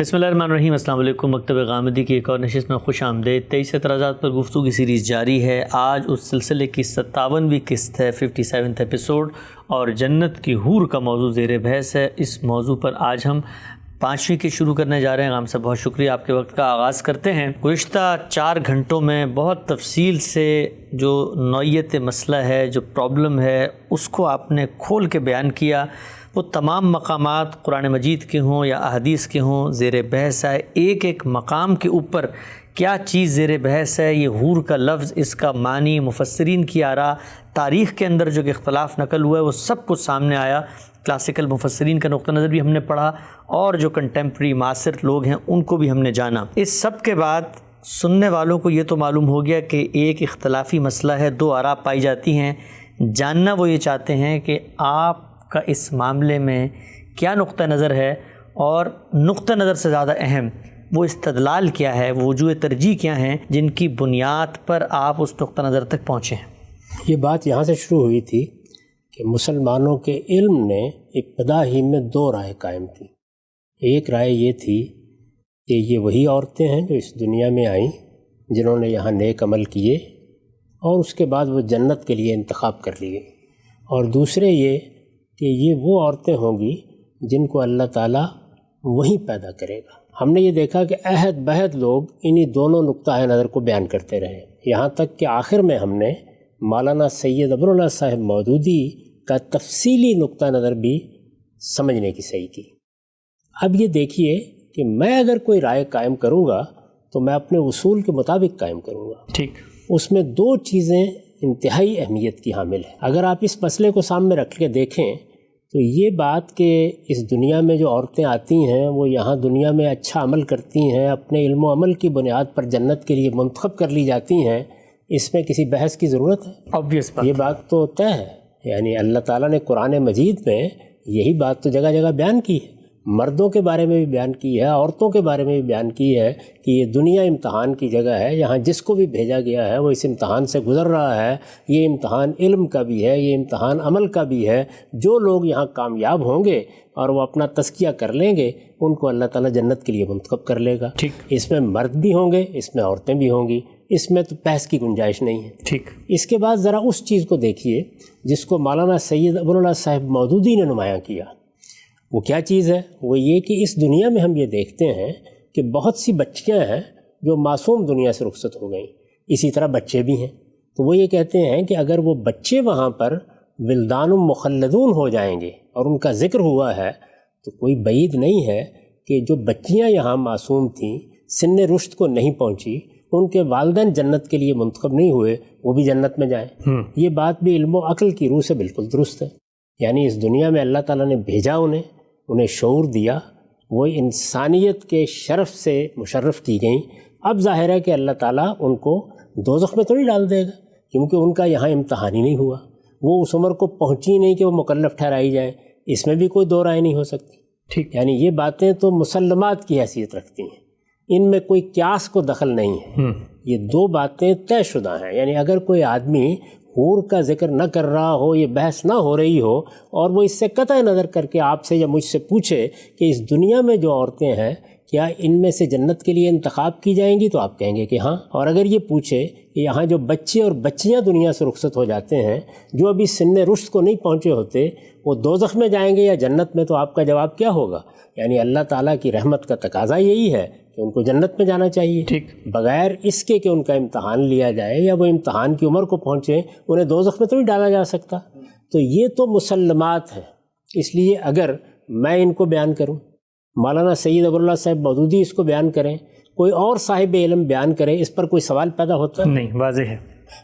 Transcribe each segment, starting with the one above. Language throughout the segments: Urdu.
بسم اللہ الرحمن الرحیم۔ السلام علیکم۔ مکتب غامدی کی ایک اور نشست میں خوش آمدید۔ 23 اعتراضات پر گفتگو کی سیریز جاری ہے۔ آج اس سلسلے کی 57ویں قسط ہے، 57th ایپیسوڈ، اور جنت کی حور کا موضوع زیر بحث ہے۔ اس موضوع پر آج ہم 5ویں کی شروع کرنے جا رہے ہیں۔ غام صاحب بہت شکریہ، آپ کے وقت کا آغاز کرتے ہیں۔ گزشتہ 4 گھنٹوں میں بہت تفصیل سے جو نوعیت مسئلہ ہے، جو پرابلم ہے، اس کو آپ نے کھول کے بیان کیا۔ وہ تمام مقامات قرآن مجید کے ہوں یا احادیث کے ہوں زیر بحث ہے۔ ایک ایک مقام کے اوپر کیا چیز زیر بحث ہے، یہ حور کا لفظ، اس کا معنی، مفسرین کی آراء، تاریخ کے اندر جو کہ اختلاف نقل ہوا ہے وہ سب کچھ سامنے آیا۔ کلاسیکل مفسرین کا نقطہ نظر بھی ہم نے پڑھا اور جو کنٹمپری معاصر لوگ ہیں ان کو بھی ہم نے جانا۔ اس سب کے بعد سننے والوں کو یہ تو معلوم ہو گیا کہ ایک اختلافی مسئلہ ہے، 2 آراء پائی جاتی ہیں۔ جاننا وہ یہ چاہتے ہیں کہ آپ کا اس معاملے میں کیا نقطہ نظر ہے، اور نقطہ نظر سے زیادہ اہم وہ استدلال کیا ہے، وہ وجوہ ترجیح کیا ہیں جن کی بنیاد پر آپ اس نقطہ نظر تک پہنچے ہیں۔ یہ بات یہاں سے شروع ہوئی تھی کہ مسلمانوں کے علم نے ابتدا ہی میں 2 رائے قائم کی۔ ایک رائے یہ تھی کہ یہ وہی عورتیں ہیں جو اس دنیا میں آئیں، جنہوں نے یہاں نیک عمل کیے اور اس کے بعد وہ جنت کے لیے انتخاب کر لی گئی، اور دوسرے یہ کہ یہ وہ عورتیں ہوں گی جن کو اللہ تعالیٰ وہیں پیدا کرے گا۔ ہم نے یہ دیکھا کہ عہد بہد لوگ انہی دونوں نقطۂ نظر کو بیان کرتے رہے، یہاں تک کہ آخر میں ہم نے مولانا سید ابوالعلا صاحب مودودی کا تفصیلی نقطہ نظر بھی سمجھنے کی صحیح کی۔ اب یہ دیکھیے کہ میں اگر کوئی رائے قائم کروں گا تو میں اپنے اصول کے مطابق قائم کروں گا۔ ٹھیک، اس میں 2 چیزیں انتہائی اہمیت کی حامل ہے۔ اگر آپ اس مسئلے کو سامنے رکھ کے دیکھیں تو یہ بات کہ اس دنیا میں جو عورتیں آتی ہیں وہ یہاں دنیا میں اچھا عمل کرتی ہیں، اپنے علم و عمل کی بنیاد پر جنت کے لیے منتخب کر لی جاتی ہیں، اس میں کسی بحث کی ضرورت ہے؟ obvious بات۔ یہ بات تو طے ہے، یعنی اللہ تعالیٰ نے قرآن مجید میں یہی بات تو جگہ جگہ بیان کی ہے، مردوں کے بارے میں بھی بیان کی ہے، عورتوں کے بارے میں بھی بیان کی ہے کہ یہ دنیا امتحان کی جگہ ہے، یہاں جس کو بھی بھیجا گیا ہے وہ اس امتحان سے گزر رہا ہے۔ یہ امتحان علم کا بھی ہے، یہ امتحان عمل کا بھی ہے۔ جو لوگ یہاں کامیاب ہوں گے اور وہ اپنا تزکیہ کر لیں گے ان کو اللہ تعالیٰ جنت کے لیے منتخب کر لے گا۔ ٹھیک، اس میں مرد بھی ہوں گے، اس میں عورتیں بھی ہوں گی، اس میں تو بحث کی گنجائش نہیں ہے۔ ٹھیک، اس کے بعد ذرا اس چیز کو دیکھیے جس کو مولانا سید ابوالعلا صاحب مودودی نے نمایاں کیا۔ وہ کیا چیز ہے؟ وہ یہ کہ اس دنیا میں ہم یہ دیکھتے ہیں کہ بہت سی بچیاں ہیں جو معصوم دنیا سے رخصت ہو گئیں، اسی طرح بچے بھی ہیں۔ تو وہ یہ کہتے ہیں کہ اگر وہ بچے وہاں پر ولدان مخلدون ہو جائیں گے اور ان کا ذکر ہوا ہے تو کوئی بعید نہیں ہے کہ جو بچیاں یہاں معصوم تھیں، سن رشد کو نہیں پہنچی، ان کے والدین جنت کے لیے منتخب نہیں ہوئے، وہ بھی جنت میں جائیں۔ یہ بات بھی علم و عقل کی روح سے بالکل درست ہے۔ یعنی اس دنیا میں اللہ تعالیٰ نے بھیجا، انہیں شعور دیا، وہ انسانیت کے شرف سے مشرف کی گئیں۔ اب ظاہر ہے کہ اللہ تعالیٰ ان کو دوزخ میں تو نہیں ڈال دے گا، کیونکہ ان کا یہاں امتحان ہی نہیں ہوا، وہ اس عمر کو پہنچی نہیں کہ وہ مکلف ٹھہرائی جائیں۔ اس میں بھی کوئی 2 رائے نہیں ہو سکتی۔ ٹھیک، یعنی یہ باتیں تو مسلمات کی حیثیت رکھتی ہیں، ان میں کوئی قیاس کو دخل نہیں ہے۔ یہ 2 باتیں طے شدہ ہیں۔ یعنی اگر کوئی آدمی حور کا ذکر نہ کر رہا ہو، یہ بحث نہ ہو رہی ہو، اور وہ اس سے قطع نظر کر کے آپ سے یا مجھ سے پوچھے کہ اس دنیا میں جو عورتیں ہیں کیا ان میں سے جنت کے لیے انتخاب کی جائیں گی، تو آپ کہیں گے کہ ہاں۔ اور اگر یہ پوچھے کہ یہاں جو بچے اور بچیاں دنیا سے رخصت ہو جاتے ہیں جو ابھی سن رشد کو نہیں پہنچے ہوتے، وہ دوزخ میں جائیں گے یا جنت میں، تو آپ کا جواب کیا ہوگا؟ یعنی اللہ تعالیٰ کی رحمت کا تقاضا یہی ہے کہ ان کو جنت میں جانا چاہیے، ٹھیک، بغیر اس کے کہ ان کا امتحان لیا جائے یا وہ امتحان کی عمر کو پہنچے، انہیں دوزخ میں تو نہیں ڈالا جا سکتا۔ تو یہ تو مسلمات ہیں۔ اس لیے اگر میں ان کو بیان کروں، مولانا سید ابوالعلا صاحب مودودی اس کو بیان کریں، کوئی اور صاحب علم بیان کرے، اس پر کوئی سوال پیدا ہوتا ہے؟ نہیں، واضح ہے۔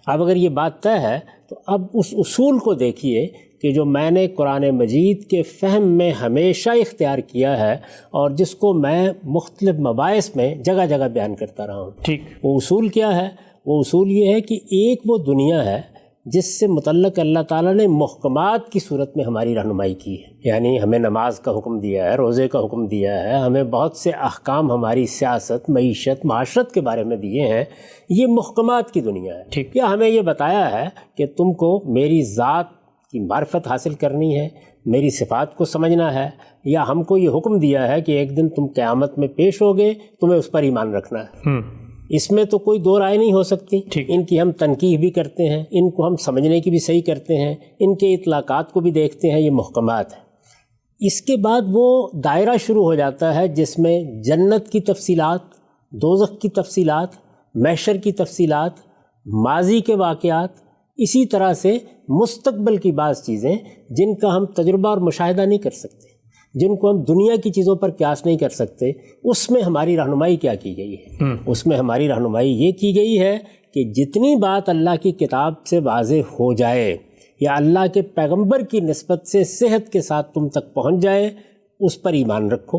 اب اگر یہ بات طے ہے تو اب اس اصول کو دیکھیے کہ جو میں نے قرآن مجید کے فہم میں ہمیشہ اختیار کیا ہے اور جس کو میں مختلف مباحث میں جگہ جگہ بیان کرتا رہا ہوں۔ ٹھیک، وہ اصول کیا ہے؟ وہ اصول یہ ہے کہ ایک وہ دنیا ہے جس سے متعلق اللہ تعالیٰ نے محکمات کی صورت میں ہماری رہنمائی کی ہے، یعنی ہمیں نماز کا حکم دیا ہے، روزے کا حکم دیا ہے، ہمیں بہت سے احکام ہماری سیاست، معیشت، معاشرت کے بارے میں دیے ہیں۔ یہ محکمات کی دنیا ہے۔ ٹھیک، کیا ہمیں یہ بتایا ہے کہ تم کو میری ذات کی معرفت حاصل کرنی ہے، میری صفات کو سمجھنا ہے، یا ہم کو یہ حکم دیا ہے کہ ایک دن تم قیامت میں پیش ہوگے، تمہیں اس پر ایمان رکھنا ہے۔ اس میں تو کوئی دو رائے نہیں ہو سکتی۔ ان کی ہم تنقیح بھی کرتے ہیں، ان کو ہم سمجھنے کی بھی صحیح کرتے ہیں، ان کے اطلاقات کو بھی دیکھتے ہیں، یہ محکمات ہیں۔ اس کے بعد وہ دائرہ شروع ہو جاتا ہے جس میں جنت کی تفصیلات، دوزخ کی تفصیلات، محشر کی تفصیلات، ماضی کے واقعات، اسی طرح سے مستقبل کی بعض چیزیں جن کا ہم تجربہ اور مشاہدہ نہیں کر سکتے، جن کو ہم دنیا کی چیزوں پر قیاس نہیں کر سکتے، اس میں ہماری رہنمائی کیا کی گئی ہے؟ اس میں ہماری رہنمائی یہ کی گئی ہے کہ جتنی بات اللہ کی کتاب سے واضح ہو جائے یا اللہ کے پیغمبر کی نسبت سے صحت کے ساتھ تم تک پہنچ جائے، اس پر ایمان رکھو،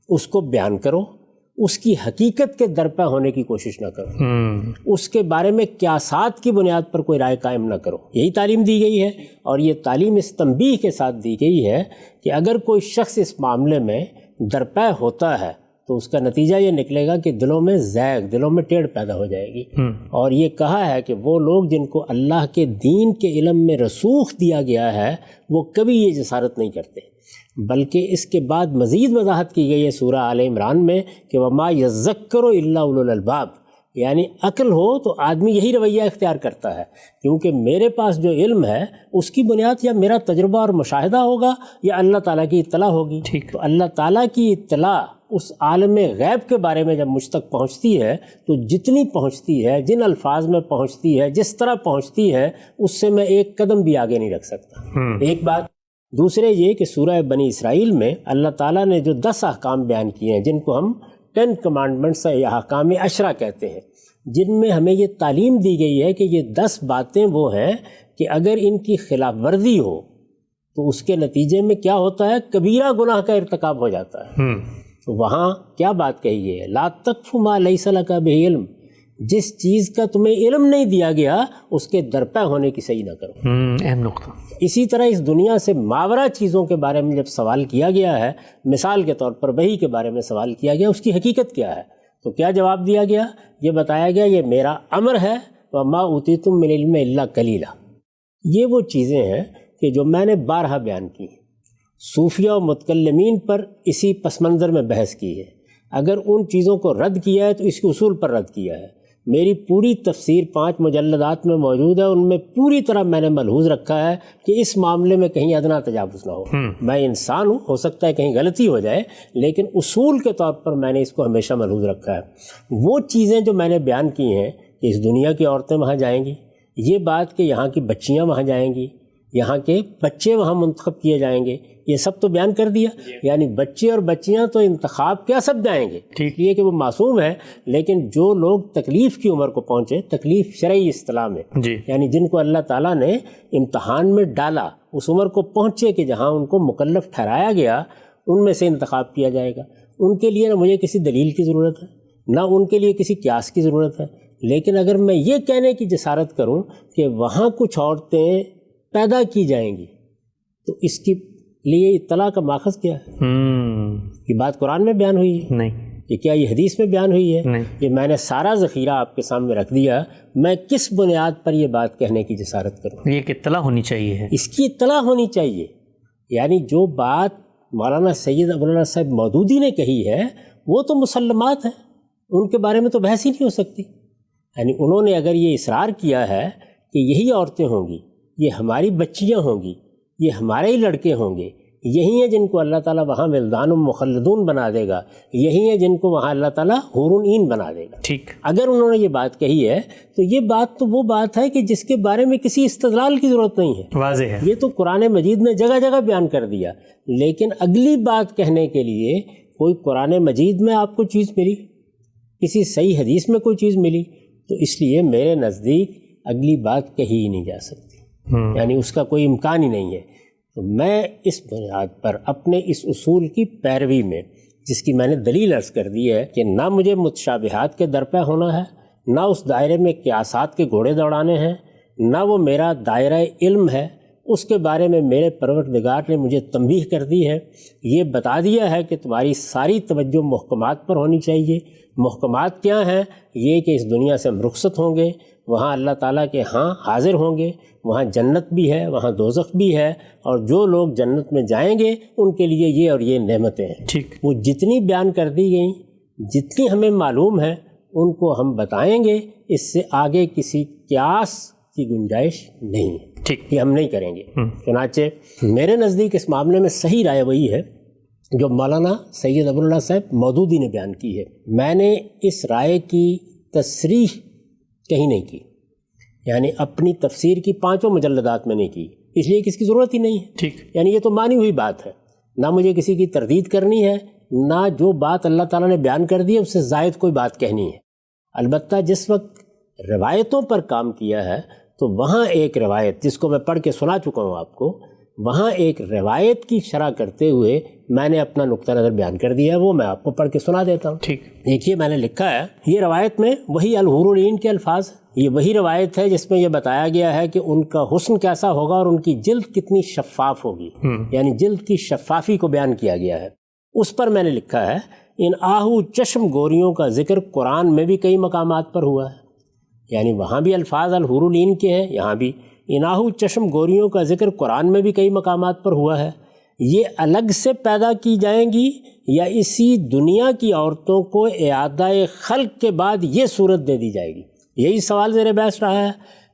اس کو بیان کرو، اس کی حقیقت کے درپے ہونے کی کوشش نہ کرو، اس کے بارے میں قیاسات کی بنیاد پر کوئی رائے قائم نہ کرو۔ یہی تعلیم دی گئی ہے، اور یہ تعلیم اس تنبیہ کے ساتھ دی گئی ہے کہ اگر کوئی شخص اس معاملے میں درپے ہوتا ہے تو اس کا نتیجہ یہ نکلے گا کہ دلوں میں زیغ، دلوں میں ٹیڑھ پیدا ہو جائے گی۔ اور یہ کہا ہے کہ وہ لوگ جن کو اللہ کے دین کے علم میں رسوخ دیا گیا ہے وہ کبھی یہ جسارت نہیں کرتے، بلکہ اس کے بعد مزید وضاحت کی گئی ہے سورہ آل عمران میں کہ وَمَا يَذَّكَّرُ إِلَّا أُولُو الْأَلْبَابِ، یعنی عقل ہو تو آدمی یہی رویہ اختیار کرتا ہے، کیونکہ میرے پاس جو علم ہے اس کی بنیاد یا میرا تجربہ اور مشاہدہ ہوگا یا اللہ تعالیٰ کی اطلاع ہوگی۔ تو اللہ تعالیٰ کی اطلاع اس عالم غیب کے بارے میں جب مجھ تک پہنچتی ہے تو جتنی پہنچتی ہے، جن الفاظ میں پہنچتی ہے، جس طرح پہنچتی ہے، اس سے میں ایک قدم بھی آگے نہیں رکھ سکتا۔ ایک بات۔ دوسرے یہ کہ سورہ بنی اسرائیل میں اللہ تعالیٰ نے جو 10 احکام بیان کیے ہیں، جن کو ہم 10 کمانڈمنٹس یا احکام عشرہ کہتے ہیں، جن میں ہمیں یہ تعلیم دی گئی ہے کہ یہ 10 باتیں وہ ہیں کہ اگر ان کی خلاف ورزی ہو تو اس کے نتیجے میں کیا ہوتا ہے؟ کبیرہ گناہ کا ارتکاب ہو جاتا ہے۔ تو وہاں کیا بات کہی گئی ہے؟ لا تقف ما لیس لک بہ علم، جس چیز کا تمہیں علم نہیں دیا گیا اس کے درپے ہونے کی صحیح نہ کرو۔ اہم نقطہ۔ اسی طرح اس دنیا سے ماورا چیزوں کے بارے میں جب سوال کیا گیا ہے، مثال کے طور پر وحی کے بارے میں سوال کیا گیا، اس کی حقیقت کیا ہے، تو کیا جواب دیا گیا؟ یہ بتایا گیا یہ میرا امر ہے، وما اوتیتم من العلم الا قلیلا۔ یہ وہ چیزیں ہیں کہ جو میں نے بارہا بیان کی ہیں، صوفیہ و متکلمین پر اسی پس منظر میں بحث کی ہے۔ اگر ان چیزوں کو رد کیا ہے تو اس کے اصول پر رد کیا ہے۔ میری پوری تفسیر 5 مجلدات میں موجود ہے، ان میں پوری طرح میں نے ملحوظ رکھا ہے کہ اس معاملے میں کہیں ادنا تجاوز نہ ہو۔ میں انسان ہوں، ہو سکتا ہے کہیں غلطی ہو جائے، لیکن اصول کے طور پر میں نے اس کو ہمیشہ ملحوظ رکھا ہے۔ وہ چیزیں جو میں نے بیان کی ہیں کہ اس دنیا کی عورتیں وہاں جائیں گی، یہ بات کہ یہاں کی بچیاں وہاں جائیں گی، یہاں کے بچے وہاں منتخب کیے جائیں گے، یہ سب تو بیان کر دیا۔ یعنی بچے اور بچیاں تو انتخاب کیا سب جائیں گے، ٹھیک یہ کہ وہ معصوم ہیں، لیکن جو لوگ تکلیف کی عمر کو پہنچے، تکلیف شرعی اصطلاح میں، یعنی جن کو اللہ تعالیٰ نے امتحان میں ڈالا، اس عمر کو پہنچے کہ جہاں ان کو مکلف ٹھہرایا گیا، ان میں سے انتخاب کیا جائے گا۔ ان کے لیے نہ مجھے کسی دلیل کی ضرورت ہے، نہ ان کے لیے کسی قیاس کی ضرورت ہے، لیکن اگر میں یہ کہنے کی جسارت کروں کہ وہاں کچھ عورتیں پیدا کی جائیں گی تو اس کی لیے اطلاع کا ماخذ کیا ہے؟ یہ بات قرآن میں بیان ہوئی ہے؟ نہیں۔ یہ کیا یہ حدیث میں بیان ہوئی ہے؟ نہیں۔ یہ میں نے سارا ذخیرہ آپ کے سامنے رکھ دیا، میں کس بنیاد پر یہ بات کہنے کی جسارت کروں؟ یہ کہ اطلاع ہونی چاہیے، اس کی اطلاع ہونی چاہیے۔ یعنی جو بات مولانا سید ابوالعلا صاحب مودودی نے کہی ہے وہ تو مسلمات ہیں، ان کے بارے میں تو بحث ہی نہیں ہو سکتی۔ یعنی انہوں نے اگر یہ اصرار کیا ہے کہ یہی عورتیں ہوں گی، یہ ہماری بچیاں ہوں گی، یہ ہمارے ہی لڑکے ہوں گے، یہی ہیں جن کو اللہ تعالیٰ وہاں ولدان مخلدون بنا دے گا، یہی ہیں جن کو وہاں اللہ تعالیٰ حور عین بنا دے گا۔ ٹھیک، اگر انہوں نے یہ بات کہی ہے تو یہ بات تو وہ بات ہے کہ جس کے بارے میں کسی استدلال کی ضرورت نہیں ہے، واضح ہے۔ یہ تو قرآن مجید نے جگہ جگہ بیان کر دیا، لیکن اگلی بات کہنے کے لیے کوئی قرآن مجید میں آپ کو چیز ملی، کسی صحیح حدیث میں کوئی چیز ملی، تو اس لیے میرے نزدیک اگلی بات کہی ہی نہیں جا سکتی، یعنی اس کا کوئی امکان ہی نہیں ہے۔ تو میں اس بنیاد پر اپنے اس اصول کی پیروی میں، جس کی میں نے دلیل عرض کر دی ہے کہ نہ مجھے متشابہات کے درپے ہونا ہے، نہ اس دائرے میں قیاسات کے گھوڑے دوڑانے ہیں، نہ وہ میرا دائرہ علم ہے، اس کے بارے میں میرے پروردگار نے مجھے تنبیہ کر دی ہے، یہ بتا دیا ہے کہ تمہاری ساری توجہ محکمات پر ہونی چاہیے۔ محکمات کیا ہیں؟ یہ کہ اس دنیا سے ہم رخصت ہوں گے، وہاں اللہ تعالیٰ کے ہاں حاضر ہوں گے، وہاں جنت بھی ہے، وہاں دوزخ بھی ہے، اور جو لوگ جنت میں جائیں گے ان کے لیے یہ اور یہ نعمتیں ہیں۔ ٹھیک، وہ جتنی بیان کر دی گئیں، جتنی ہمیں معلوم ہے ان کو ہم بتائیں گے، اس سے آگے کسی قیاس کی گنجائش نہیں ہے، ٹھیک، یہ ہم نہیں کریں گے۔ چنانچہ میرے نزدیک اس معاملے میں صحیح رائے وہی ہے جو مولانا سید ابواللہ صاحب مودودی نے بیان کی ہے۔ میں نے اس رائے کی تصریح کہیں نہیں کی، یعنی اپنی تفسیر کی 5 مجلدات میں نہیں کی، اس لیے کہ اس کی ضرورت ہی نہیں ہے۔ ٹھیک، یعنی یہ تو مانی ہوئی بات ہے، نہ مجھے کسی کی تردید کرنی ہے، نہ جو بات اللہ تعالیٰ نے بیان کر دی ہے اس سے زائد کوئی بات کہنی ہے۔ البتہ جس وقت روایتوں پر کام کیا ہے تو وہاں ایک روایت جس کو میں پڑھ کے سنا چکا ہوں آپ کو، وہاں ایک روایت کی شرح کرتے ہوئے میں نے اپنا نقطہ نظر بیان کر دیا ہے، وہ میں آپ کو پڑھ کے سنا دیتا ہوں۔ ٹھیک، دیکھیے میں نے لکھا ہے، یہ روایت میں وہی الحور العین کے الفاظ ہیں، یہ وہی روایت ہے جس میں یہ بتایا گیا ہے کہ ان کا حسن کیسا ہوگا اور ان کی جلد کتنی شفاف ہوگی، یعنی جلد کی شفافی کو بیان کیا گیا ہے۔ اس پر میں نے لکھا ہے، ان آہو چشم گوریوں کا ذکر قرآن میں بھی کئی مقامات پر ہوا ہے، یعنی وہاں بھی الفاظ الحور العین کے ہیں، یہاں بھی ان آہو چشم گوریوں کا ذکر قرآن میں بھی کئی مقامات پر ہوا ہے۔ یہ الگ سے پیدا کی جائیں گی یا اسی دنیا کی عورتوں کو اعادہ خلق کے بعد یہ صورت دے دی جائے گی؟ یہی سوال زیر بحث رہا ہے۔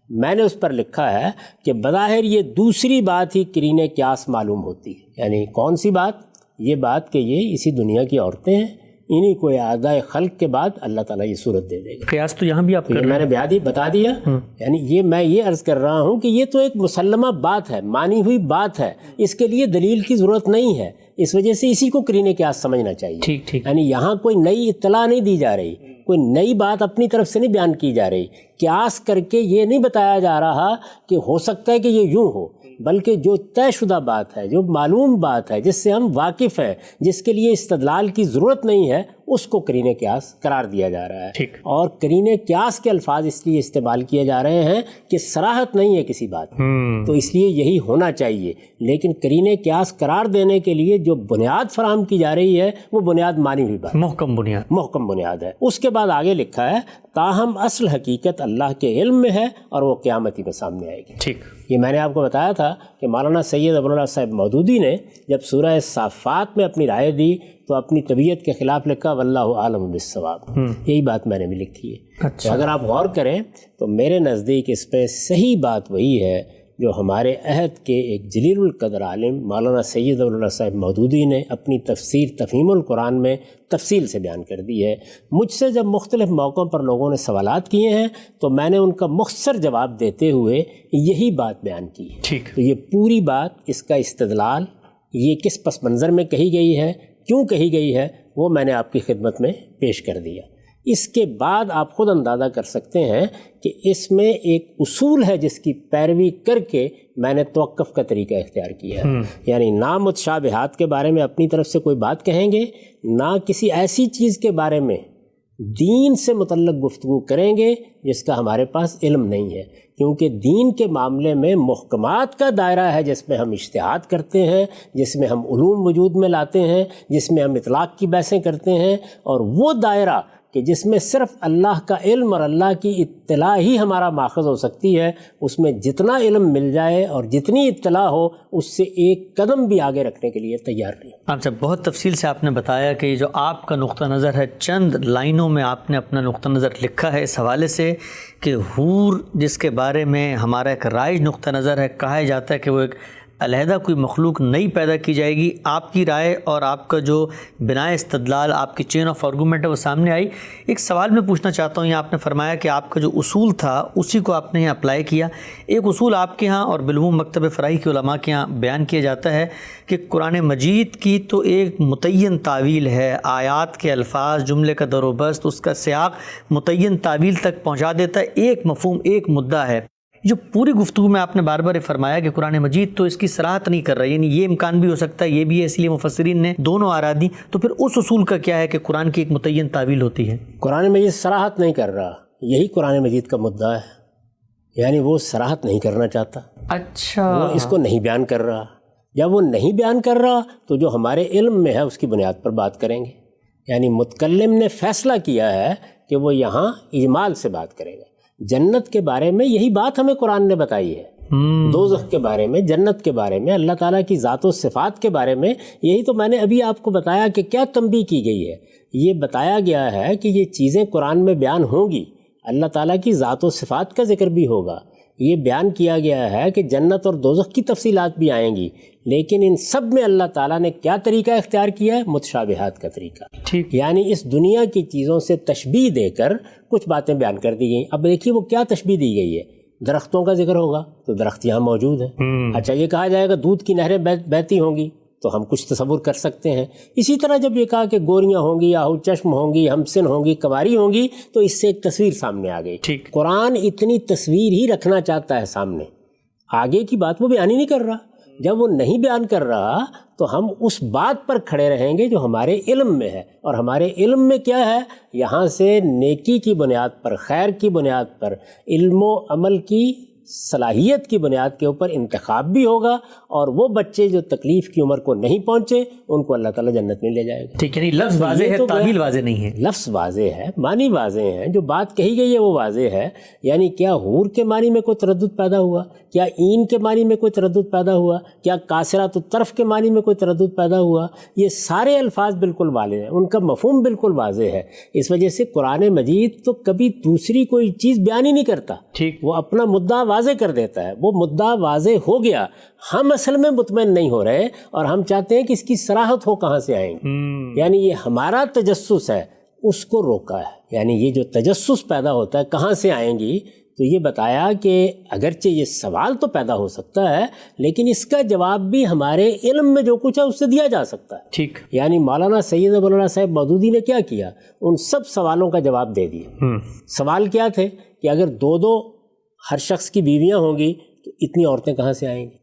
میں نے اس پر لکھا ہے کہ بظاہر یہ دوسری بات ہی قرین قیاس معلوم ہوتی ہے، یعنی کون سی بات؟ یہ بات کہ یہ اسی دنیا کی عورتیں ہیں، انہی کو اعادہ خلق کے بعد اللہ تعالیٰ یہ صورت دے دے گا۔ قیاس تو یہاں بھی آپ کر میں نے بتا دیا، یعنی میں یہ عرض کر رہا ہوں کہ یہ تو ایک مسلمہ بات ہے، مانی ہوئی بات ہے، اس کے لیے دلیل کی ضرورت نہیں ہے، اس وجہ سے اسی کو قرین قیاس سمجھنا چاہیے۔ ٹھیک ٹھیک، یعنی یہاں کوئی نئی اطلاع نہیں دی جا رہی، کوئی نئی بات اپنی طرف سے نہیں بیان کی جا رہی، قیاس کر کے یہ نہیں بتایا جا رہا کہ ہو سکتا ہے کہ یہ یوں ہو، بلکہ جو طے شدہ بات ہے، جو معلوم بات ہے، جس سے ہم واقف ہیں، جس کے لیے استدلال کی ضرورت نہیں ہے، اس کو قرین قیاس قرار دیا جا رہا ہے۔ ٹھیک، اور قرین قیاس کے الفاظ اس لیے استعمال کیے جا رہے ہیں کہ صراحت نہیں ہے کسی بات میں، تو اس لیے یہی ہونا چاہیے، لیکن قرین قیاس قرار دینے کے لیے جو بنیاد فراہم کی جا رہی ہے وہ بنیاد مانی ہوئی بات، محکم بنیاد ہے۔ اس کے بعد آگے لکھا ہے، تاہم اصل حقیقت اللہ کے علم میں ہے اور وہ قیامت ہی میں سامنے آئے گی۔ ٹھیک، یہ میں نے آپ کو بتایا تھا کہ مولانا سید ابواللہ صاحب مودودی نے جب سورہ صافات میں اپنی رائے دی تو اپنی طبیعت کے خلاف لکھا واللہ عالم بالصواب، یہی بات میں نے بھی لکھی ہے۔ تو اگر آپ غور کریں تو میرے نزدیک اس پہ صحیح بات وہی ہے جو ہمارے عہد کے ایک جلیل القدر عالم مولانا سید ابواللہ صاحب مودودی نے اپنی تفسیر تفہیم القرآن میں تفصیل سے بیان کر دی ہے۔ مجھ سے جب مختلف موقعوں پر لوگوں نے سوالات کیے ہیں تو میں نے ان کا مختصر جواب دیتے ہوئے یہی بات بیان کی ہے۔ ٹھیک، تو یہ پوری بات، اس کا استدلال، یہ کس پس منظر میں کہی گئی ہے، کیوں کہی گئی ہے، وہ میں نے آپ کی خدمت میں پیش کر دیا۔ اس کے بعد آپ خود اندازہ کر سکتے ہیں کہ اس میں ایک اصول ہے جس کی پیروی کر کے میں نے توقف کا طریقہ اختیار کیا ہے، یعنی نہ متشابہات کے بارے میں اپنی طرف سے کوئی بات کہیں گے، نہ کسی ایسی چیز کے بارے میں دین سے متعلق گفتگو کریں گے جس کا ہمارے پاس علم نہیں ہے، کیونکہ دین کے معاملے میں محکمات کا دائرہ ہے جس میں ہم اجتہاد کرتے ہیں، جس میں ہم علوم وجود میں لاتے ہیں، جس میں ہم اطلاق کی بحثیں کرتے ہیں، اور وہ دائرہ کہ جس میں صرف اللہ کا علم اور اللہ کی اطلاع ہی ہمارا ماخذ ہو سکتی ہے، اس میں جتنا علم مل جائے اور جتنی اطلاع ہو اس سے ایک قدم بھی آگے رکھنے کے لیے تیار نہیں۔ آپ سے بہت تفصیل سے آپ نے بتایا کہ یہ جو آپ کا نقطہ نظر ہے، چند لائنوں میں آپ نے اپنا نقطہ نظر لکھا ہے اس حوالے سے کہ حور جس کے بارے میں ہمارا ایک رائج نقطہ نظر ہے، کہا جاتا ہے کہ وہ ایک علیحدہ کوئی مخلوق نئی پیدا کی جائے گی۔ آپ کی رائے اور آپ کا جو بنا استدلال، آپ کی چین آف آرگومنٹ ہے وہ سامنے آئی۔ ایک سوال میں پوچھنا چاہتا ہوں، یہ آپ نے فرمایا کہ آپ کا جو اصول تھا اسی کو آپ نے یہاں اپلائی کیا۔ ایک اصول آپ کے ہاں اور بالعموم مکتب فرائی کے علماء کے ہاں بیان کیا جاتا ہے کہ قرآن مجید کی تو ایک متعین تعویل ہے، آیات کے الفاظ، جملے کا در و بست، اس کا سیاق متعین تعویل تک پہنچا دیتا ہے، ایک مفہوم، ایک مدعا ہے۔ جو پوری گفتگو میں آپ نے بار بار فرمایا کہ قرآن مجید تو اس کی صراحت نہیں کر رہا، یعنی یہ امکان بھی ہو سکتا ہے، یہ بھی ہے، اس لیے مفسرین نے دونوں آرا دی، تو پھر اس اصول کا کیا ہے کہ قرآن کی ایک متعین تعویل ہوتی ہے؟ قرآن مجید صراحت نہیں کر رہا، یہی قرآن مجید کا مدعا ہے، یعنی وہ صراحت نہیں کرنا چاہتا۔ اچھا، وہ اس کو نہیں بیان کر رہا. جب وہ نہیں بیان کر رہا تو جو ہمارے علم میں ہے اس کی بنیاد پر بات کریں گے. یعنی متکلم نے فیصلہ کیا ہے کہ وہ یہاں اجمال سے بات کرے گا. جنت کے بارے میں یہی بات ہمیں قرآن نے بتائی ہے. دوزخ کے بارے میں، جنت کے بارے میں، اللہ تعالیٰ کی ذات و صفات کے بارے میں یہی تو میں نے ابھی آپ کو بتایا کہ کیا تنبیہ کی گئی ہے. یہ بتایا گیا ہے کہ یہ چیزیں قرآن میں بیان ہوں گی. اللہ تعالیٰ کی ذات و صفات کا ذکر بھی ہوگا. یہ بیان کیا گیا ہے کہ جنت اور دوزخ کی تفصیلات بھی آئیں گی. لیکن ان سب میں اللہ تعالیٰ نے کیا طریقہ اختیار کیا ہے؟ متشابہات کا طریقہ. ٹھیک، یعنی اس دنیا کی چیزوں سے تشبیہ دے کر کچھ باتیں بیان کر دی گئیں. اب دیکھیے وہ کیا تشبیہ دی گئی ہے. درختوں کا ذکر ہوگا تو درخت یہاں موجود ہیں. اچھا، یہ کہا جائے گا دودھ کی نہریں بہتی ہوں گی تو ہم کچھ تصور کر سکتے ہیں. اسی طرح جب یہ کہا کہ گوریاں ہوں گی، آہو چشم ہوں گی، ہمسن ہوں گی، کنواری ہوں گی، تو اس سے ایک تصویر سامنے آ گئی. ٹھیک، قرآن اتنی تصویر ہی رکھنا چاہتا ہے سامنے، آگے کی بات وہ بیان ہی نہیں کر رہا. جب وہ نہیں بیان کر رہا تو ہم اس بات پر کھڑے رہیں گے جو ہمارے علم میں ہے. اور ہمارے علم میں کیا ہے؟ یہاں سے نیکی کی بنیاد پر، خیر کی بنیاد پر، علم و عمل کی صلاحیت کی بنیاد کے اوپر انتخاب بھی ہوگا. اور وہ بچے جو تکلیف کی عمر کو نہیں پہنچے ان کو اللہ تعالیٰ جنت میں لے جائے گا. ٹھیک، یعنی لفظ واضح ہے، تعبیر واضح نہیں ہے. لفظ واضح ہے، معنی واضح ہیں، جو بات کہی گئی ہے وہ واضح ہے. یعنی کیا حور کے معنی میں کوئی تردد پیدا ہوا؟ کیا این کے معنی میں کوئی تردد پیدا ہوا؟ کیا قاصرات الطرف کے معنی میں کوئی تردد پیدا ہوا؟ یہ سارے الفاظ بالکل واضح ہیں، ان کا مفہوم بالکل واضح ہے. اس وجہ سے قرآن مجید تو کبھی دوسری کوئی چیز بیان ہی نہیں کرتا. ٹھیک، وہ اپنا مدعا واضح کر دیتا ہے. وہ مدعا واضح ہو گیا، ہم اصل میں مطمئن نہیں ہو رہے اور ہم چاہتے ہیں کہ اس کی صراحت ہو کہاں سے آئیں گی. یعنی یہ ہمارا تجسس ہے، اس کو روکا ہے. یعنی یہ جو تجسس پیدا ہوتا ہے کہاں سے آئیں گی، تو یہ بتایا کہ اگرچہ یہ سوال تو پیدا ہو سکتا ہے لیکن اس کا جواب بھی ہمارے علم میں جو کچھ ہے اس سے دیا جا سکتا ہے. ٹھیک، یعنی مولانا سید ابوالعلا صاحب مودودی نے کیا کیا؟ ان سب سوالوں کا جواب دے دیا. سوال کیا تھے کہ اگر دو ہر شخص کی بیویاں ہوں گی تو اتنی عورتیں کہاں سے آئیں گی؟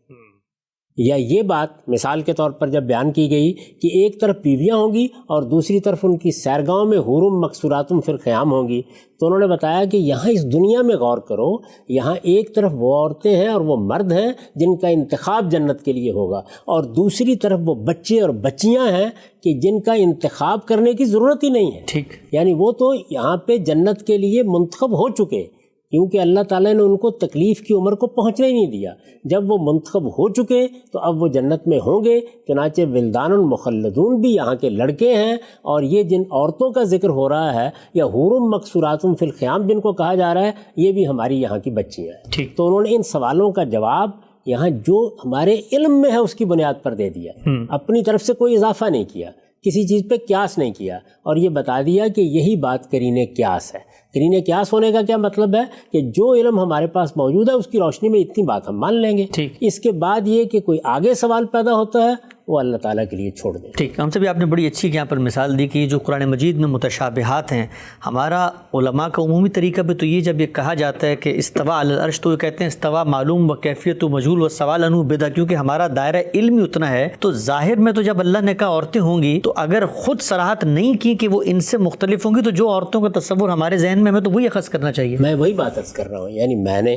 یا یہ بات مثال کے طور پر جب بیان کی گئی کہ ایک طرف بیویاں ہوں گی اور دوسری طرف ان کی سیرگاہوں میں حورم مقصوراتم فی الخیام ہوں گی، تو انہوں نے بتایا کہ یہاں اس دنیا میں غور کرو، یہاں ایک طرف وہ عورتیں ہیں اور وہ مرد ہیں جن کا انتخاب جنت کے لیے ہوگا، اور دوسری طرف وہ بچے اور بچیاں ہیں کہ جن کا انتخاب کرنے کی ضرورت ہی نہیں ہے. ٹھیک، یعنی وہ تو یہاں پہ جنت کے لیے منتخب ہو چکے، کیونکہ اللہ تعالیٰ نے ان کو تکلیف کی عمر کو پہنچنے ہی نہیں دیا. جب وہ منتخب ہو چکے تو اب وہ جنت میں ہوں گے. چنانچہ ولدان المخلدون بھی یہاں کے لڑکے ہیں، اور یہ جن عورتوں کا ذکر ہو رہا ہے یا حورم مقصوراتم فی الخیام جن کو کہا جا رہا ہے، یہ بھی ہماری یہاں کی بچیاں ہیں. ٹھیک، تو انہوں نے ان سوالوں کا جواب یہاں جو ہمارے علم میں ہے اس کی بنیاد پر دے دیا. اپنی طرف سے کوئی اضافہ نہیں کیا، کسی چیز پہ قیاس نہیں کیا، اور یہ بتا دیا کہ یہی بات قرین قیاس ہے. قرین قیاس ہونے کا کیا مطلب ہے کہ جو علم ہمارے پاس موجود ہے اس کی روشنی میں اتنی بات ہم مان لیں گے. ٹھیک، اس کے بعد یہ کہ کوئی آگے سوال پیدا ہوتا ہے وہ اللہ تعالیٰ کے لیے چھوڑ دیں. ٹھیک. ہم سے بھی آپ نے بڑی اچھی یہاں پر مثال دی کہ جو قرآن مجید میں متشابہات ہیں، ہمارا علماء کا عمومی طریقہ بھی تو یہ جب یہ کہا جاتا ہے کہ استوا علی العرش تو یہ کہتے ہیں استوا معلوم و کیفیت و مجہول و سوال عنہ بدعہ، کیونکہ ہمارا دائرہ علم ہی اتنا ہے. تو ظاہر میں تو جب اللہ نے کہا عورتیں ہوں گی تو اگر خود صراحت نہیں کی کہ وہ ان سے مختلف ہوں گی تو جو عورتوں کا تصور ہمارے ذہن میں ہمیں تو وہی اخذ کرنا چاہیے. میں وہی بات عرض کر رہا ہوں. یعنی میں نے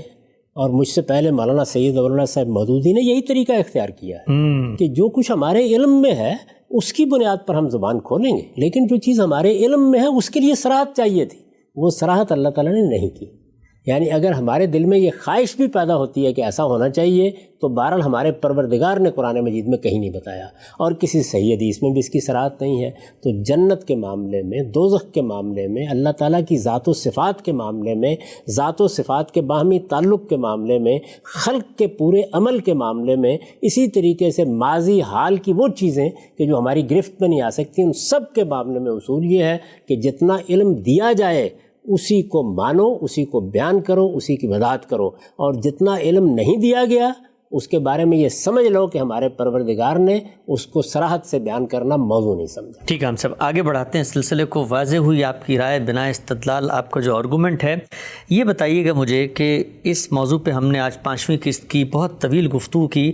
اور مجھ سے پہلے مولانا سید ابوالعلا صاحب مودودی نے یہی طریقہ اختیار کیا ہے کہ جو کچھ ہمارے علم میں ہے اس کی بنیاد پر ہم زبان کھولیں گے، لیکن جو چیز ہمارے علم میں ہے اس کے لیے صراحت چاہیے تھی، وہ صراحت اللہ تعالیٰ نے نہیں کی. یعنی اگر ہمارے دل میں یہ خواہش بھی پیدا ہوتی ہے کہ ایسا ہونا چاہیے تو بہرحال ہمارے پروردگار نے قرآن مجید میں کہیں نہیں بتایا، اور کسی صحیح حدیث میں بھی اس کی صراحت نہیں ہے. تو جنت کے معاملے میں، دوزخ کے معاملے میں، اللہ تعالیٰ کی ذات و صفات کے معاملے میں، ذات و صفات کے باہمی تعلق کے معاملے میں، خلق کے پورے عمل کے معاملے میں، اسی طریقے سے ماضی حال کی وہ چیزیں کہ جو ہماری گرفت میں نہیں آ سکتی، ان سب کے معاملے میں اصول یہ ہے کہ جتنا علم دیا جائے اسی کو مانو، اسی کو بیان کرو، اسی کی وضاحت کرو، اور جتنا علم نہیں دیا گیا اس کے بارے میں یہ سمجھ لو کہ ہمارے پروردگار نے اس کو صراحت سے بیان کرنا موضوع نہیں سمجھا. ٹھیک ہے، ہم سب آگے بڑھاتے ہیں سلسلے کو. واضح ہوئی آپ کی رائے بنا استدلال، آپ کا جو آرگومنٹ ہے. یہ بتائیے گا مجھے کہ اس موضوع پہ ہم نے آج 5ویں قسط کی بہت طویل گفتگو کی،